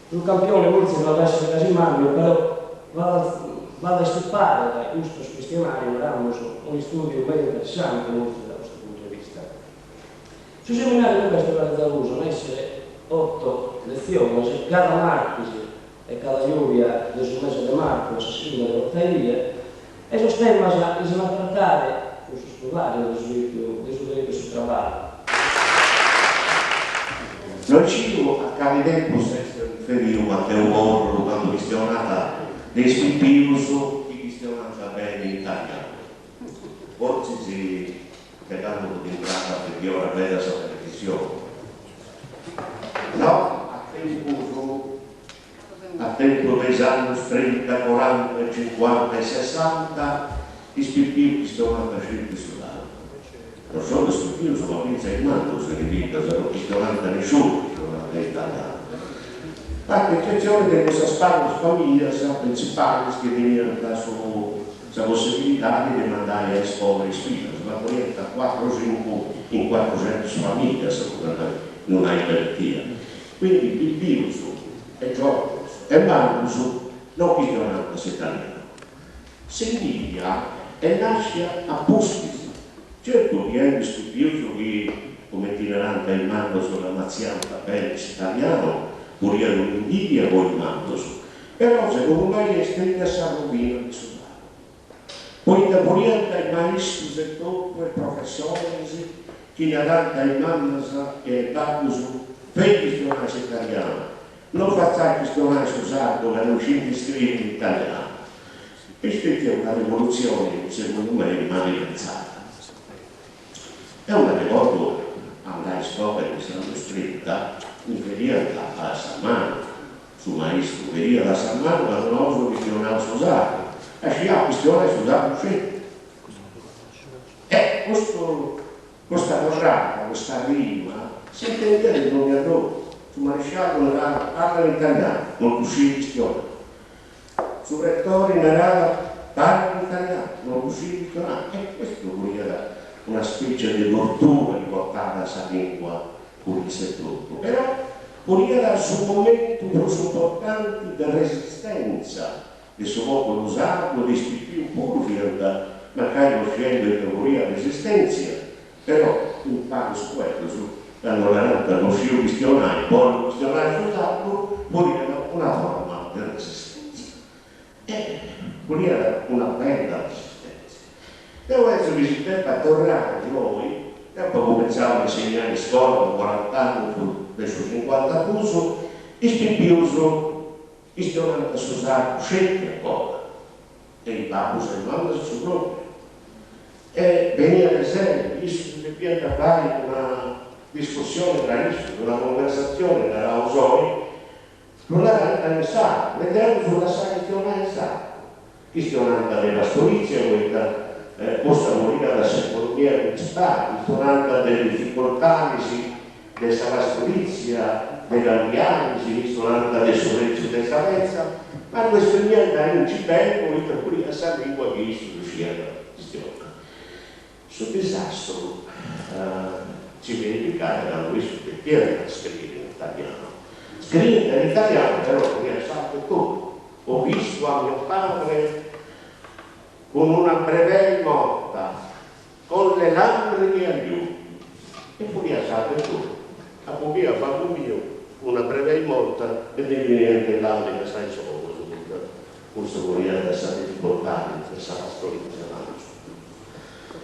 sul campione, forse va ad essere Casimario, però va a stupare da questo questionario, un studio ben interessante da questo punto di vista. Sul seminario questo realizzato essere 8 lezioni, cada martes e cada lluvia del su mese de marzo se scrive de orteguía, esos temas que se van a tratar os estudarios do seu trabalho. Non cito a cari tempo senza riferire a Matteo Morro quando questionata dei spippius che questionata bene in italiano. Oggi si pegando di entrata perché ora vede la televisione. No, a tempo degli anni 30, 40, 50 e 60 i spippius questionata sempre sull'anno. Non solo spippius, ma pensa in quanto significa se non questionata nessuno in italiano. A eccezione di questa spazio famiglia principali che venivano da la possibilità di demandare a esponere spina, la corretta 4-5 in 400 famiglie, non hai garantia. Quindi il virus è Giorgio e Marcus non questionano italiano. Significa e nasce a posti. Certo che è un studioso che come itinerante il mando sulla mazianta bene italiano, pure un'invidia con il mando su. Però secondo me è stata a San Rubino di Sudano. Poi da purienta i maestri e tutto i professori che davanti ai mandos e danno su per il questionario italiano. Non facciamo questionario usato per non ci scrivere in italiano. Questa è una rivoluzione, secondo me, rimane pensata. È una ricordo alla storia che siamo scritta, mi veniva da Sammano, su maestro, veniva da Sammano, ma non ho questionario usato. E ci ha questionario usato sempre. E questa corrata, questa rima, si intende il nome a loro. Su maresciallo parla in italiano, non uscì questione. Su rettore narrava parla in italiano, non uscì questione. E questo era una specie di tortura riportata a sa lingua pulisse tutto. Però era su momenti più importanti di resistenza del suo popolo usato, di più puri, magari uscendo di teoria resistenza, però in parte su quello, allora non si questionare, poi il questionario usato, poi era una forma di resistenza. E poi era una bella resistenza. Devo essere visitato a tornare noi, dopo cominciamo a insegnare in scuola, 40 anni, adesso 50 curso, e spipioso, questionando a Susanna, scelte ancora, e il babbo se ne manda su proprio. E veniva per esempio, visto che più a fare una discussione tra loro, una conversazione tra Ausoi, non la pensare, vedendo sulla questionare questionando della storizia, questa possa morire da secondaria principale, questionando delle difficoltà della storizia, della diagnosi, questionando del sorriso della salvezza, ma questo niente non ci tengo, e per cui sa lingua che io riuscirà a questione. Sul disastro ci verificare da lui su che era scrivere in italiano. Scrivere in italiano però mi ha fatto tutto. Ho visto a mio padre con una breve morta, con le lacrime agli occhi, e poi ha fatto tutto. A poi ha fatto mio una breve morta e di niente l'anima sai solo, questo voleva essere difficoltà, questa storia di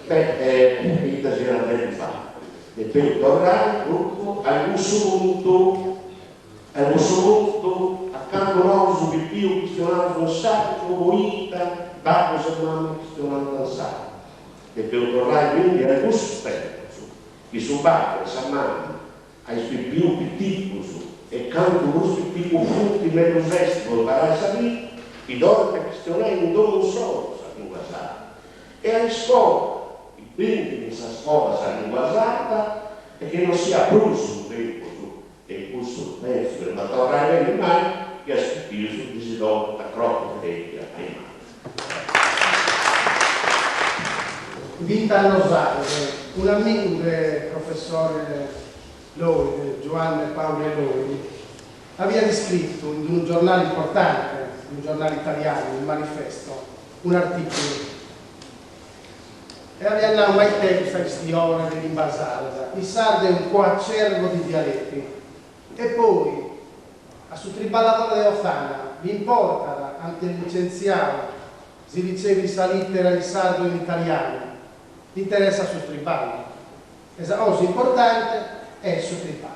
Beh, l'Italia deve fare. E per tornare tutto a questo punto, accanto a noi, su che Dio questionato un sacco, moita, Babbo se mamma questionato un sacco. E per tornare quindi a questo tempo, che su Babbo se mamma, ai suoi più piccoli, e canto questo piccolo frutti nello festival per la salita, i dorme questionare non solo, sa linguasare. E alle scuole, quindi questa scuola sarà linguasata e che non sia più sul tempo discusso, ma tornare mai che ha scritto di Sidon a Crocco e a prima. Vint'anni fa, un amico del professore Loi, Giovanni Paolo Loi, aveva descritto in un giornale importante, un giornale italiano, il Manifesto, un articolo. E aveva mai tempo queste ore dell'invasata. Il sardo è un coacervo di dialetti. E poi, a su triballatore di Ottana, vi importa, ante il licenziato, si riceve questa lettera di sardo in italiano, vi interessa su triballo. La cosa importante è su triballo.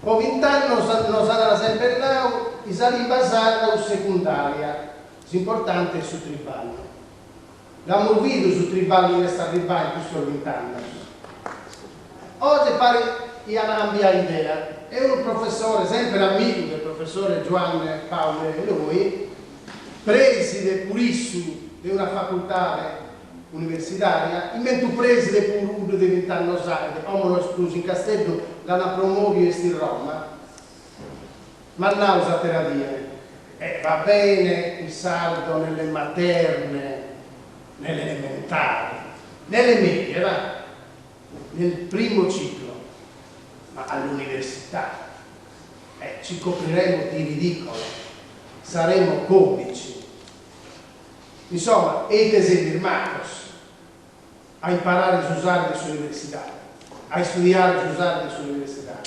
Poi 20 anni non sarà sempre là, i sali basata o secondaria, l'importante è su triballo. L'abbiamo visto su triballi che sta arrivando in questo 20 anni. Oggi pare che abbia idea. È un professore, sempre amico del professore Giovanni Paolo Lui, preside purissimo di una facoltà universitaria, in mentre preside pure di 20 anni fa, come l'ho escluso in Castello, l'hanno promosso in Roma, ma non usa per dire, va bene il saldo nelle materne, nelle elementari, nelle medie, va? Nel primo ciclo, ma all'università ci copriremo di ridicolo, saremo comici. Insomma, etesi Marcos a imparare a usare sull'università, a studiare a usare sull'università.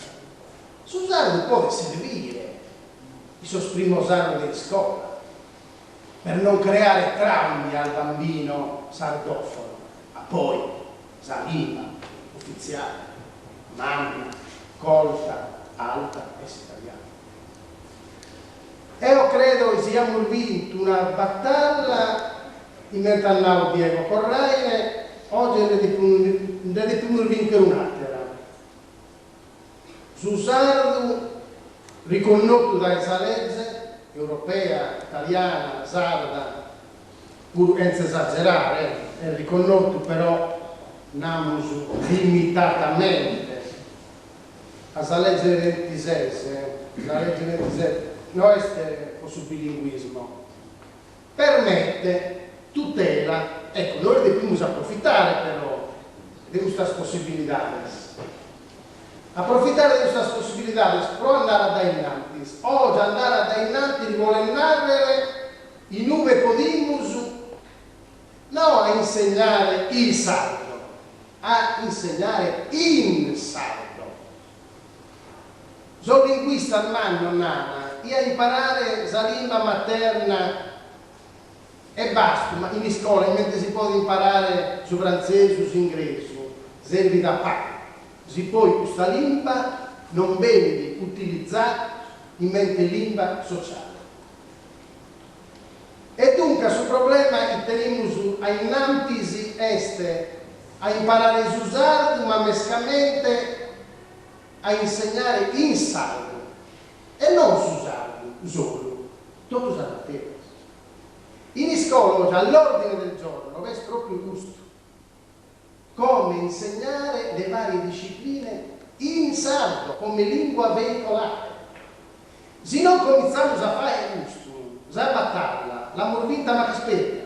Usare un po' di servire il suo primo anno di scuola per non creare traumi al bambino sardofono, ma poi sa lingua ufficiale, mamma, colta, alta e italiana. E io credo che abbiamo vinto una battaglia in mezzo al Diego Corraine, oggi ne dobbiamo vincere un'altra. Su sardo, riconosciuto dalla legge europea, italiana, sarda, pur senza esagerare, è riconosciuto però limitatamente alla legge 26, la legge 26, non è sul bilinguismo, permette, tutela, ecco, noi dobbiamo approfittare però di queste possibilità. Approfittare di queste possibilità, però andare a innanti. Oggi andare a innanti vuole narrare i nuove podimus non a insegnare il sardo, a insegnare in sardo. Sono linguista al nana e a imparare la lingua materna e basta, ma in scuola mentre si può imparare su francese, su inglese, serve da parte. Si può questa lingua non viene utilizzata in mente lingua sociale. E dunque sul problema teniamo a innanzi a imparare a usare, ma mescamente a insegnare in sardo e non su sardo solo, tutto usato a te. In scuola all'ordine del giorno è proprio gusto come insegnare le varie discipline in sardo come lingua veicolare. Se non cominciamo a fare gusto, a batterla, la morvinta ma che aspetta.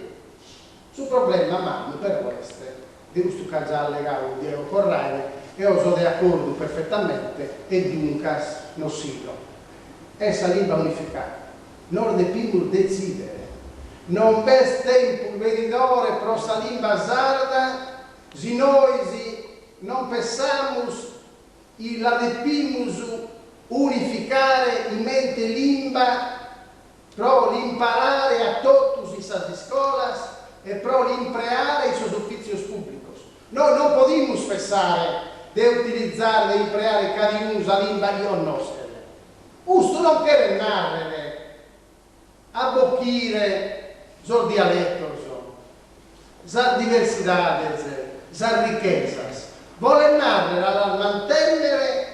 Sul problema mamma per questo di questo che già allegato di Diego Corraine e io sono d'accordo perfettamente e di un caso non sito. Essa lingua unificata non dobbiamo decidere, non c'è tempo venidore per questa lingua sarda se noi non pensiamo la dobbiamo unificare in mente lingua pro l'imparare a tutti i scuole e pro l'impreare i suoi uffici pubblici. Noi non possiamo pensare di utilizzare, di impreare cada uno la lingua io nostra. Questo non per narrare, abbocchire sul dialetto, la diversità, la ricchezza. Vuole narrare a mantenere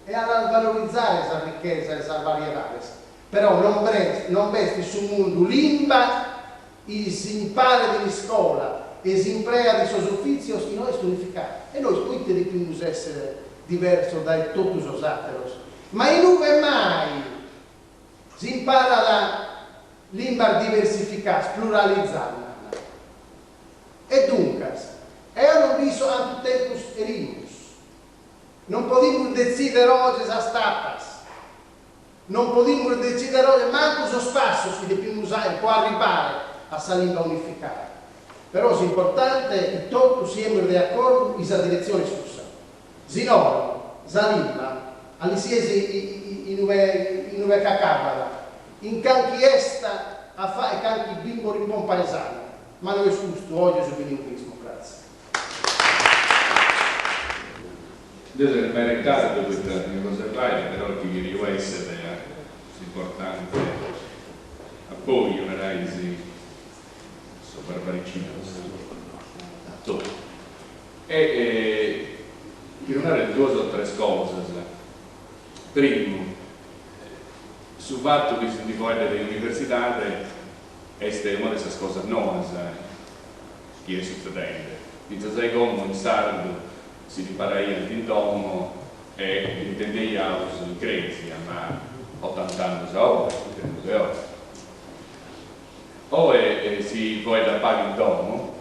e a valorizzare la ricchezza e la varietà. Però non vesti sul mondo lingua, si impara di scuola e si imprea di suoi uffici, noi unificati. E noi tutti dobbiamo essere diversi da tutti gli altri. Ma in uve mai si impara la lingua diversificata, pluralizzata. E dunque, hanno visto anche tempus erimus. Non possiamo decidere oggi a stappas. Non possiamo decidere oggi manco su spazio che dobbiamo usare può arrivare a questa lingua unificata. Però è importante che tutti siamo d'accordo in questa direzione scusa. Sinora, Zalimma, all'isiesi in uve cacabala, in canchi esta a fare canchi bimbo in buon paesano, ma non è giusto oggi sul bilinguismo, grazie. Deve meritare questa cosa qua, però che deve essere importante poi un'analisi barbaricina e firmare due o tre cose. Primo, sul fatto che si divide dell'università è una delle cose nuove che è succedendo. In sei come in sardo si riparaia il tintomo e intendeva in Crezia, ma 80 anni ora, o si vuole da pagare il domo,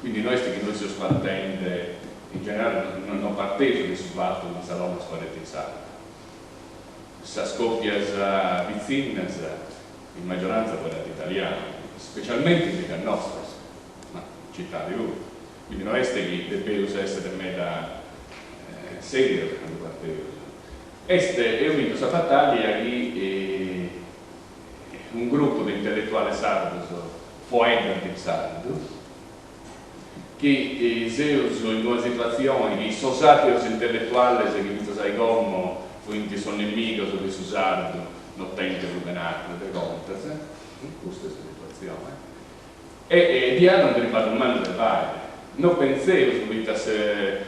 quindi noi che noi si spartende in generale non partecipa sul fatto di salone sparetizzata. Se scoppia vicina, in maggioranza quella italiana, specialmente in Liga Nostra, ma città di uno. Quindi non è che deve essere meta seria quando parte. Este è unito questa battaglia che un gruppo di intellettuali sardi, Foenda di Sardo, che Zeus in una situazione che sono stati os intellettuali che visto sai come quindi sono nemico di Susardo non tende rubenato le contas in questa situazione e di anno arrivato un mano del valle non pensavo subito se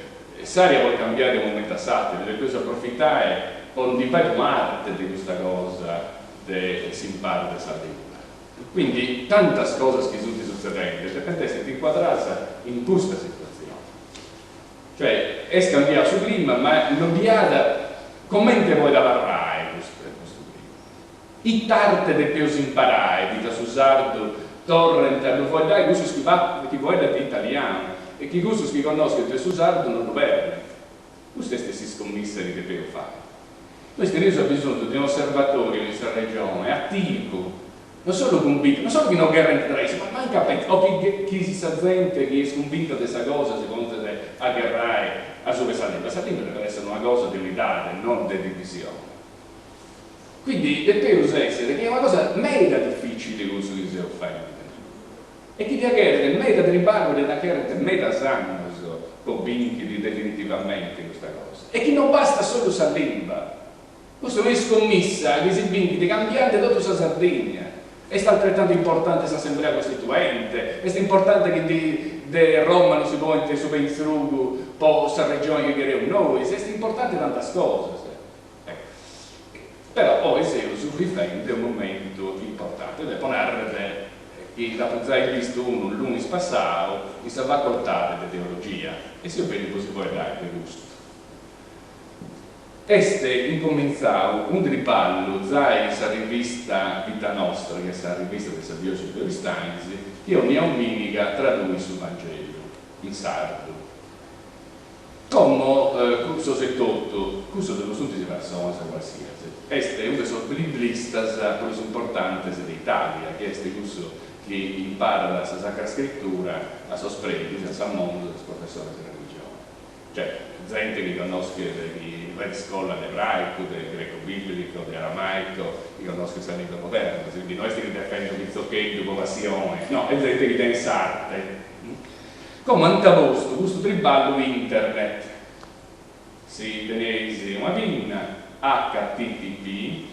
Saria vuole cambiare il momento assati delle cose approfittare con di parte di questa cosa che si impara da Saria. Quindi tante cose che sono succedendo dipende se ti inquadrasse in questa situazione. Cioè è scambiato su prima, ma non vi ha come vuoi da varrare questo prima. I tarte del più imparare, di su sardo, torrent, non vuoi dare questo scrivato che vuoi da italiano e chi questo che conosce il su sardo non lo vede. Queste stesse scommesse che devo fare. Noi abbiamo bisogno di un osservatorio in questa regione attivo. Non solo convinto, non solo che non garantisce, ma manca o chi si sa gente che è convinto di questa cosa, secondo te, a guerrare a sua salima. Salima deve essere una cosa di unità, non di divisione. Quindi deve essere che è una cosa mega difficile questo che si offende. E chi ti chiede mega di riballo da chiedere mega sanno convinti definitivamente questa cosa. E chi non basta solo Salima. Questo è una scommessa che si vince di cambiare tutta la Sardegna. È altrettanto importante questa assemblea costituente, è importante che di Roma non si può entrare su Penstrugo, poi questa regione che queremos noi, è importante tante cose. Però poi se lo difende un momento importante, deve ponere che da pensare visto uno lunedì passato, mi sa facoltà di teologia, e se io penso si può dare per gusto. Este incominciavo un ripallo già questa rivista Vita Nostra, che è la rivista della diocesi di Oristanzi, che ogni domenica traduce sul Vangelo, in sardo. Come curso settotto, curso dello studio di persone qualsiasi. Este è uno dei libristas più importanti d'Italia, che è questo curso che impara la Sacra Scrittura a sospredi, a San Mondo, del professore di religione. Cioè, gente che conosce di scuola d'ebraico, del greco biblico, dell'aramaico, che conosce il lingua moderna, quindi noi stiamo difendendo pizzocchetti, popolazione, no, è gente che tiene sarte. Come antaposto, questo triballo internet, si tenesi una pinna, HTTP,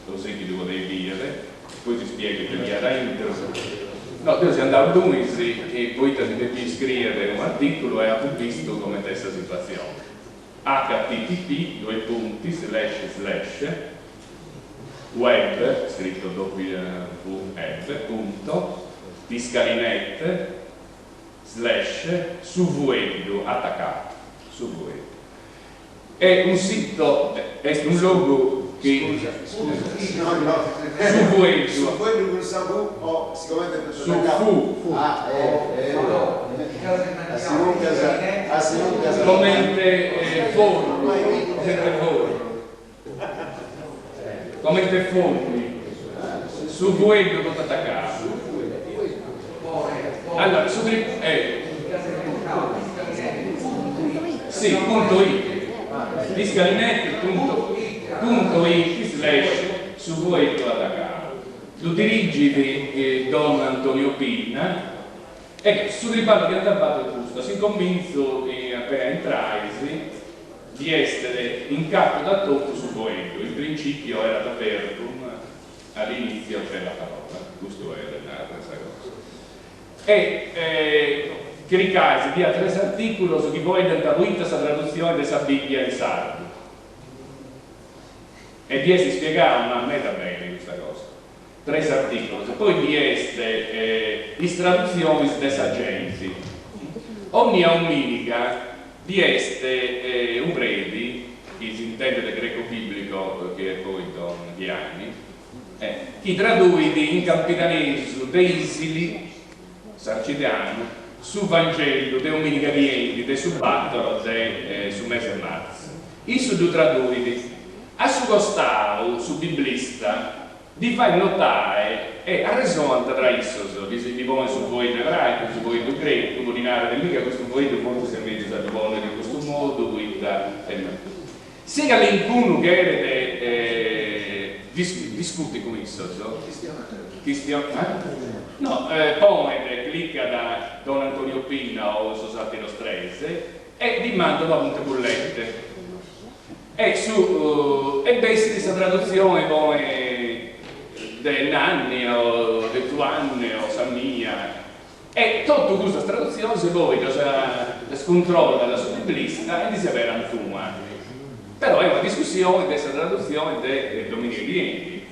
così che devo dire, poi ti spiego che via da internet. No, io sono andato a Tunisi e poi ti devi scrivere un articolo e ho visto come questa situazione. HTTP, web, scritto web, punto, discalinette, /, su vuedo, attaccato, su vuedo. è un sito, è un logo che su quello con Sabu o sicuramente per su fu come forni su quello tutto attaccato. Allora su sì, punto it discalinetti.it/su quello attaccato. Lo dirigi di Don Antonio Pinna e su ribalto che andava giusto si convinto appena entraisi di essere in capo da tutto su quello. Il principio era da verbum, all'inizio c'è la parola, questo era questa cosa. E Cricasi via 3 articoli su chi poi da questa traduzione della Bibbia in sardo. E di si spiegava, ma a me da bene questa cosa. 3 articoli, poi di este traduzioni dei saggenti. Ogni auminica di este un predi, che si intende del greco biblico, che è poi Don Gianni, chi traduce in capitanese dei Isili, sarcidiano, su Vangelo, de domenica vienti, de su battolo, de su mese marzo. I su due traduiti, a su costavo, su biblista, di fare notare e a resonanza tra issos, di pone su poeta ebraico, su poeta greco, come ordinare mica questo poeta molto si vede da pone di questo modo, guida se che all'incuno che erede discuti con issos, no, pone clicca da Don Antonio Pinna o Sosati Nostrese e vi mandano appunto bullette e su e besti questa traduzione poi dei Nanni o dei Tuanni o Samia e tutto questa traduzione se voi scontrolla la sua biblista e si avere antuma però è una discussione questa traduzione dei domini clienti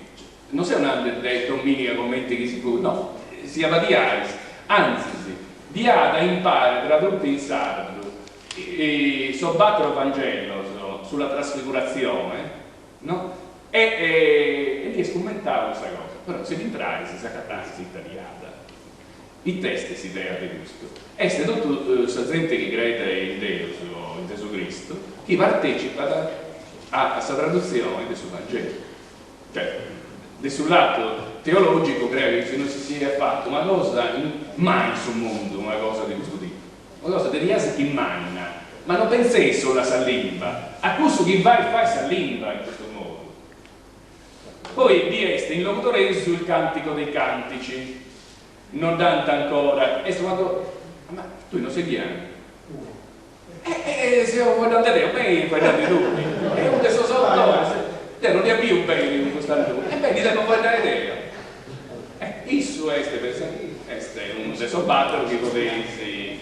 non sia una dei dominica commenti che si può no si va di Aris anzi di Ada impara tradotto in sardo e sottobattere il Vangelo sulla trasfigurazione no? E riesco a commentare questa cosa però se entrare si sa catassi italiana i testi si idea di gusto e se tutto questa gente che crede in Dio in Gesù Cristo chi partecipa a questa traduzione del suo Vangelo cioè sul lato teologico credo che non si sia fatto una cosa mai sul mondo una cosa di questo tipo una cosa di riase che manna ma non pensai solo a Salimba a questo che va e fa Salimba in questo modo poi di este in locutore sul cantico dei cantici non dante ancora e quando ma tu non sei piano se vuoi andare bene puoi andare tutti e un teso sotto non ne abbiamo bene in quest'anno e beh non puoi dare idea isso este per esempio este un teso battere che potessi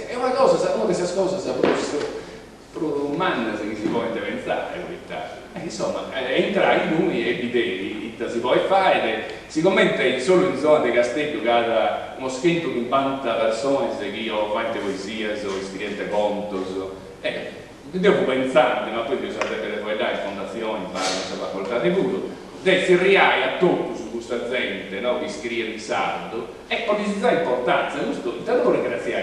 è una cosa una di queste cose proprio umana che si può interventare insomma entrare in lui e vedere si può fare si commenta solo in zona di Castello cada uno schento di 50 persone che io faccio poesie o scrivente contos devo pensare ma poi devo sapere che le puoi dare fondazioni fare la facoltà di voto si riai a tutto su questa gente no? Che scrive in sardo e poi si dà importanza questo intanto lo ringrazio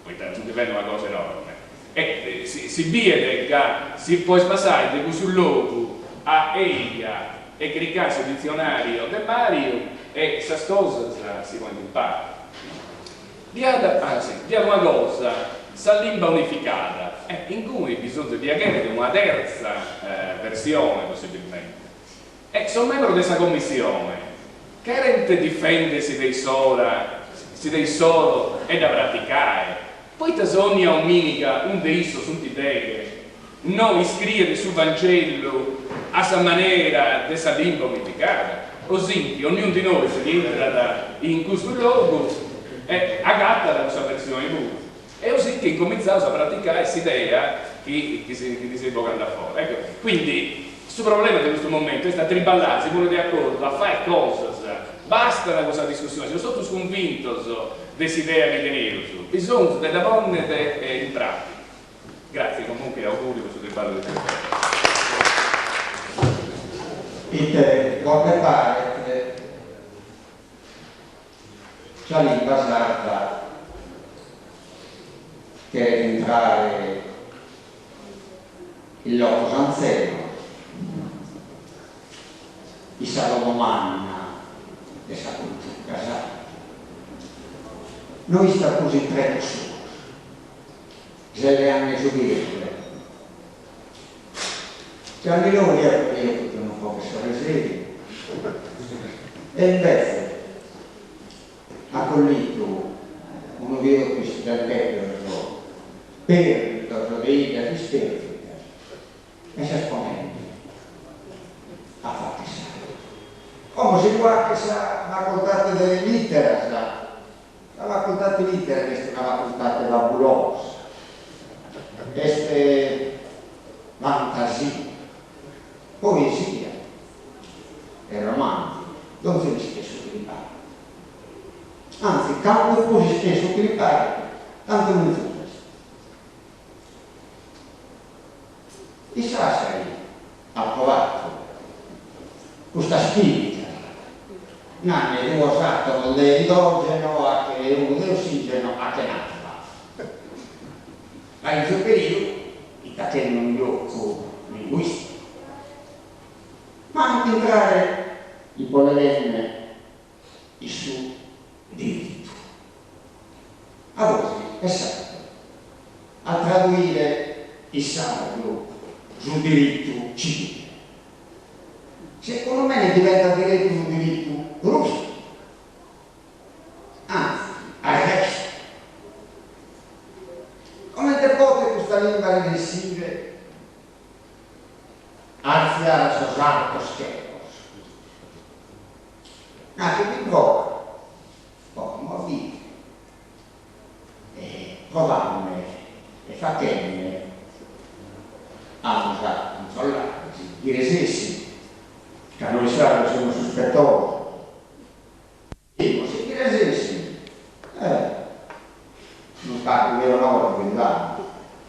poi tanto diventa una cosa enorme e si vede che si può passare da questo luogo a Elia e cliccare sul dizionario del Mario e questa cosa si può imparare di una cosa sa limba unificata in cui bisogna di avere una terza versione possibilmente e sono membro di questa commissione che rende difendersi dei solo e da praticare poi tesogna un'unica un deisso sunt idee non iscrivere sul Vangelo a sa maniera di questa lingua unificata così ognuno di noi si entra in questo luogo e agatta da questa versione pura e così che incominciamo a praticare questa idea che si può andare fuori ecco. Quindi il problema di questo momento è sta triballare, si vuole di accordo a fare cose basta da questa discussione, sono stato convinto desidera ritenerlo. Bisogna della donne e in pratica. Grazie comunque, auguri per il ballo del tempo. Come pare c'è l'invasata che entrare il loco Sanzeno, i Salomomanna e sa cultura. Noi sta così tre su, se le hanno subite. Gianni Lori io tutti un professore serio e invece ha colpito uno dei più studentati per il dottor di estetica e si esponente a fare come si guarda che sa la facoltà delle lettere, la facoltà di lettere è una facoltà fabulosa, è fantasia, poesia e romanzo, non se ne stesso che li parla. Anzi, quando poi stesso che li parla, tanto non fu. I Sassari ha provato questa spinta, nanne è usato con l'idrogeno e uno dell'ossigeno a che nasce. Ma in quel periodo i cateni un blocco linguistico. Ma anche entrare in polemiche su diritto. A voi è stato a tradurre il saggio sul diritto civile. Secondo me diventa diretto un diritto russo, anzi, arresto. Come te pote questa lingua regressiva alziare a sosalto scherzo? Anche di poco morbide, e provamone e fatenne a usare un sollato, dire sì, che a noi siamo sospettosi. Dico, se dire sì, non parlo di onore, quindi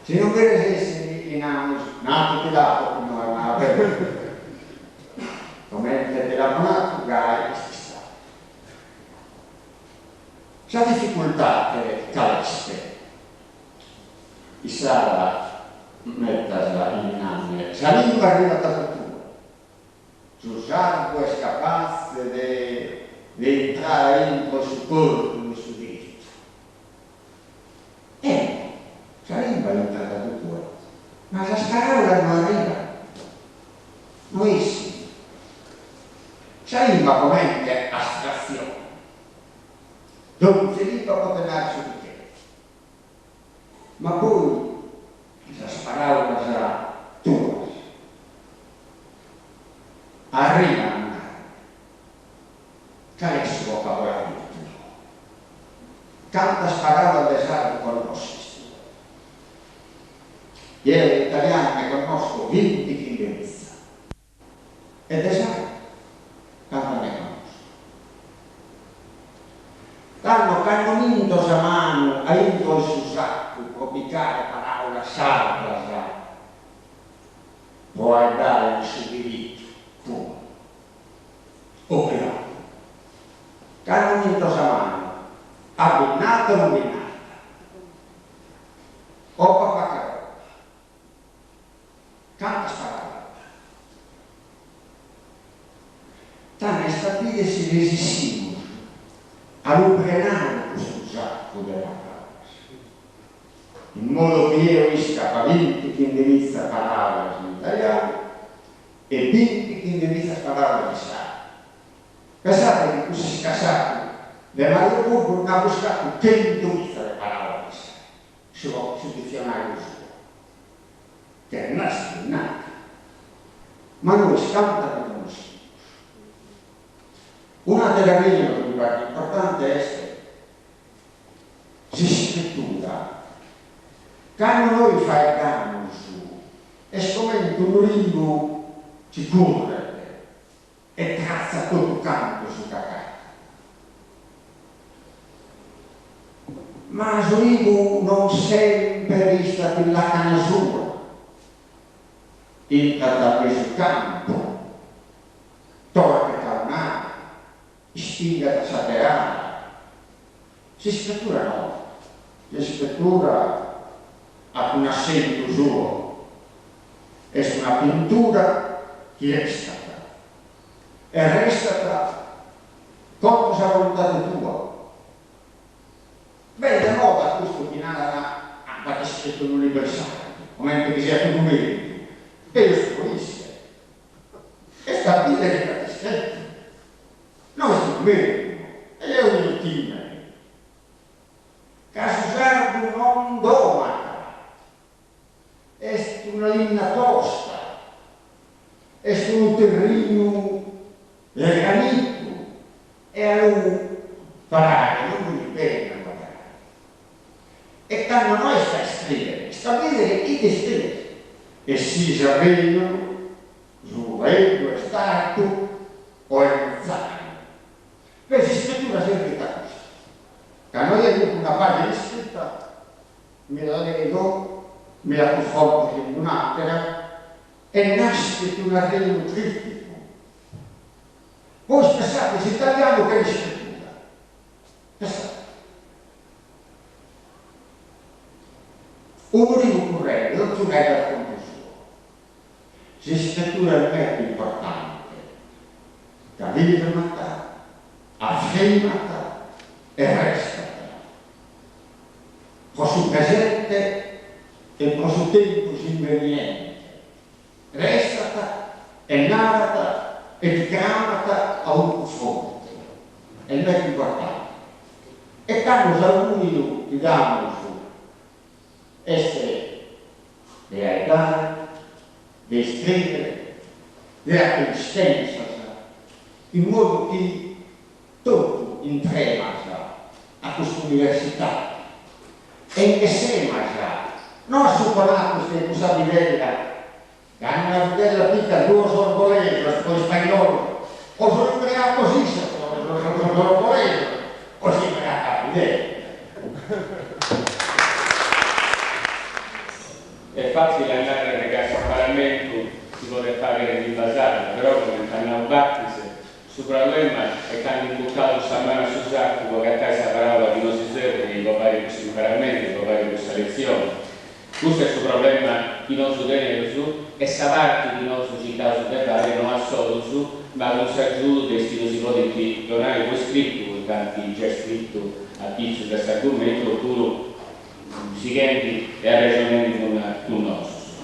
se non dire sì, in nato che dato, come te telefonato, gai, c'è difficoltà che caleste, i sala metta in anni, se la lingua arriva da cultura, sul sardo è capace di entrare in questo corpo, su diritto. Se la lingua entra da cultura, ma la parola non arriva. Noi sì. Se la lingua come astrazione, non si lingua può tenere su di te. Ma poi la parola sarà tua. Arriva a andare. Qual è il suo vocabolario? Quantas parole sarà conosci? Io in italiano ne conosco 20 che inizia. Ed esatto, quanto ne conosco. Quando vinto a mano, a vinto il suo sacco, copiare parola sarda, può dare il suo diritto, tu, operato. Quando vinto a mano, abbinato o non abbinato, o papà tante parole. Tanto stabilire si resistimos all'ucrainano questo sacco della parola, in modo che io isca 20 che indirizza parola in italiano e 20 che indirizza parola in sardo. Pensate che questo scassato del Mario Burgo non ha buscato che indirizza le parole in sardo sul dizionario suo, che è nata, ma noi scantano di conosciamo. Una delle regole che mi pare importante è che si scrittura, quando noi fai su, è scommetto un libro ci corre e trazza tutto il campo su cacca. ma Zurigo non sempre resta quella canna sua. Entra da questo campo, torna calmare, spinga da saperare. Si scrittura no, si scrittura ha un assento suo, è una pittura che resta, e resta con la volontà tua. Beh, da moda questo che ha qualche scritto universale, come che sia più meglio. E io sto buonissimo. E stabilire che la scritto. Non sto meglio. E io dico chi me. Caso sardo non domata. È una linea tosta. È un terreno di granito. E a lui parare, non mi bene. E quando noi sta a scrivere, stabilire chi ti scrive. E si sapevano su Ego è stato o è un zaino. Questa scrittura serve da questo. Quando io dico una pagina scritta, me la leggo, me la conformo in un'altra e nasce di un arreglo critico. Voi pensate, se tagliamo che è scrittura, pensate. Un motivo corretto, non si mette al conto suo. Se scrittura è più importante, capire affirmata e resta. Posso presente e posso tempo inconveniente. Resta e narrata e chiamata a un confronto. È il più importante. E quando alcuni diamo essere di aiutare, di scrivere, della consistenza, in modo che tutto entriamo a questa università e in che sembra non supponere queste responsabilità che hanno una bella picca, due sorbolesi, poi spagnolo, o sono creato così, sono sorbolesi, o si creato l'idea. È facile andare a regarsi a Parlamento, si vuole fare di basare, però come fanno a battisi, il problema è che hanno imbucato questa mano su sacco, che a casa parola di non si serve di fare questi Parlamenti, di fare questa lezione. Questo è il problema che non si tiene su, e sa parte di non si causa del vario non ha solo su, ma non si aggiunge che non si può donare poi scritto, con tanti già scritto a tizio di questo argomento, oppure siguienti e a ragionamenti con nostro.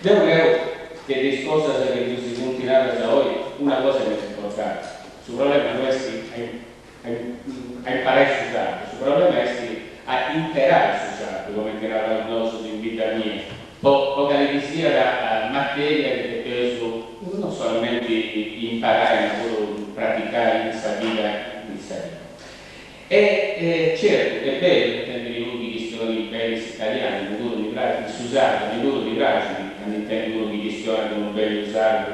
Devo dire che le discorsi che si continuano da oggi, una cosa è importante. Il problema non è a imparare a usare, il problema è a imparare a usare, come chiamava il nostro in vita mia, poca che sia la materia che penso non solamente imparare, ma solo praticare in questa vita. E certo è bello intendere i luoghi di questioni belli italiani, il loro di Brasi, si usano, il loro di Brasi, all'interno di luoghi di questioni con un bello usato,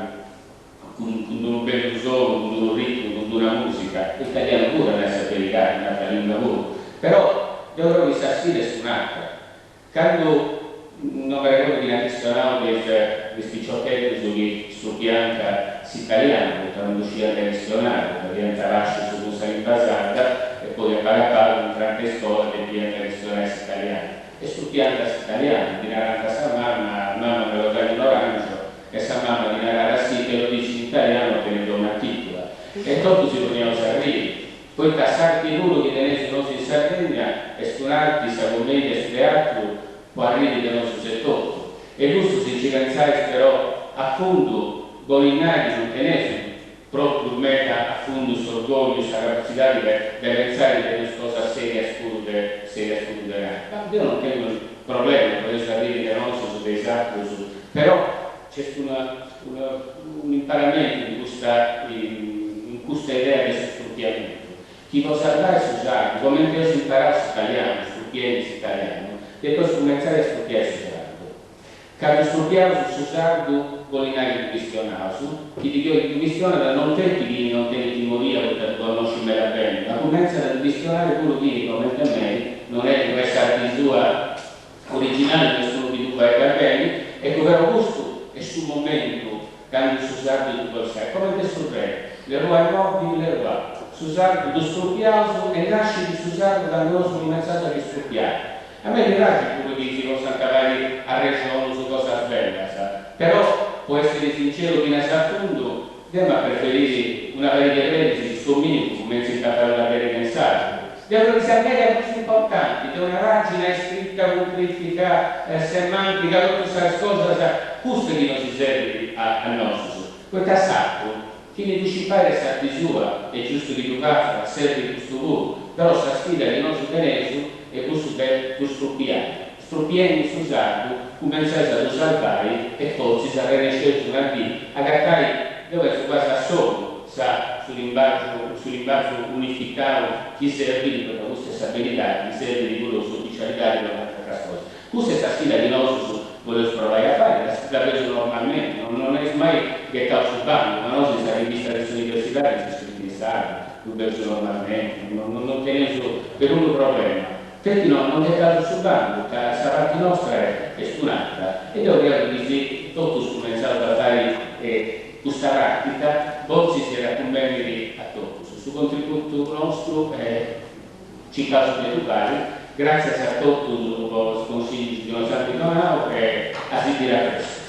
con un bello uso, con un ritmo, con una musica, l'italiano pure non è sapere un'altra lingua pure, però devo che sta stile su un'altra. Quando non mi ricordo di una questione questi ciocchetti su pianta italiano, quando uscì a questionare, la pianta lascia su questa invasata, e poi a palo in tante scuole del pianta ristorante italiano. E su pianta italiana, di narrata sa mamma me lo dà in orange, e sa mamma di narrata sì, che lo dice in italiano, che ne do una piccola. E tutto si poneva a Sarri. Poi tassarti uno che tenesse non in Sardegna, e suonarti, sa commedia, su teatro, può arrivare del nostro settore. E giusto se ci pensate però, appunto, Bolinari non tenesse proprio meta a fondo sorgoglio, la capacità di pensare che è una cosa seria scurde. Io non tengo il problema, per essere arrivati da noi su dei sacchi, però c'è un imparamento in questa idea di sfruttamento. Chi può salvare su sardo, come io si imparare su italiano, su piedi italiano, e poi cominciare a sfruttare su sardo. Quando sfruttiamo su sardo, Bolinari questionava su, chi di questione non cerchi di non tenere timoria perché conosci me la bene, ma comincia a questionare quello che come te me non è di questa sua originale, nessuno di due vai bene, e però questo è sul momento quando si usa di tutto il secolo, come questo re, le roi mobili, le roi, si usa di struppiato e nasce di si usare da noi sono iniziato a ristruppiare. A me mi piace quello che si possa cavare a regione su cosa bella, però può essere sincero fino a certo punto, devo preferire una verità di scommino come si tratta di avere messaggio. Devono sapere cose importanti, che una pagina è scritta, concretificata, semantica, tutte queste cose, questo che non si serve a nostro. Questo sacco, chi ne dice fare sta sua, è giusto che tu faccia, serve questo lavoro, però sta sfida che non si tenese è questo piano. Struppieni su usato, cominciare a salvare e poi si sarà scelto una vita, a gattare dove si quasi a solo. Sull'imbaggio unificato chi serve di questa stabilità, chi serve di quello ufficialità di un'altra cosa. Questa è la sfida di noi su voler provare a fare, la sfida preso normalmente, non è mai che calcio banco, ma noi si sarà in vista delle università si sono fissati, lo preso normalmente, non teniamo per un problema. Perché non è calcio sul banco, la parte nostra è stunata e devo dire che tutto si cominciato a fare questa pratica, poi si era convenire a tutti. Su contributo nostro ci caso di educare, grazie a tutti i consigli di Don Gianni Donau e a Sidira Presso.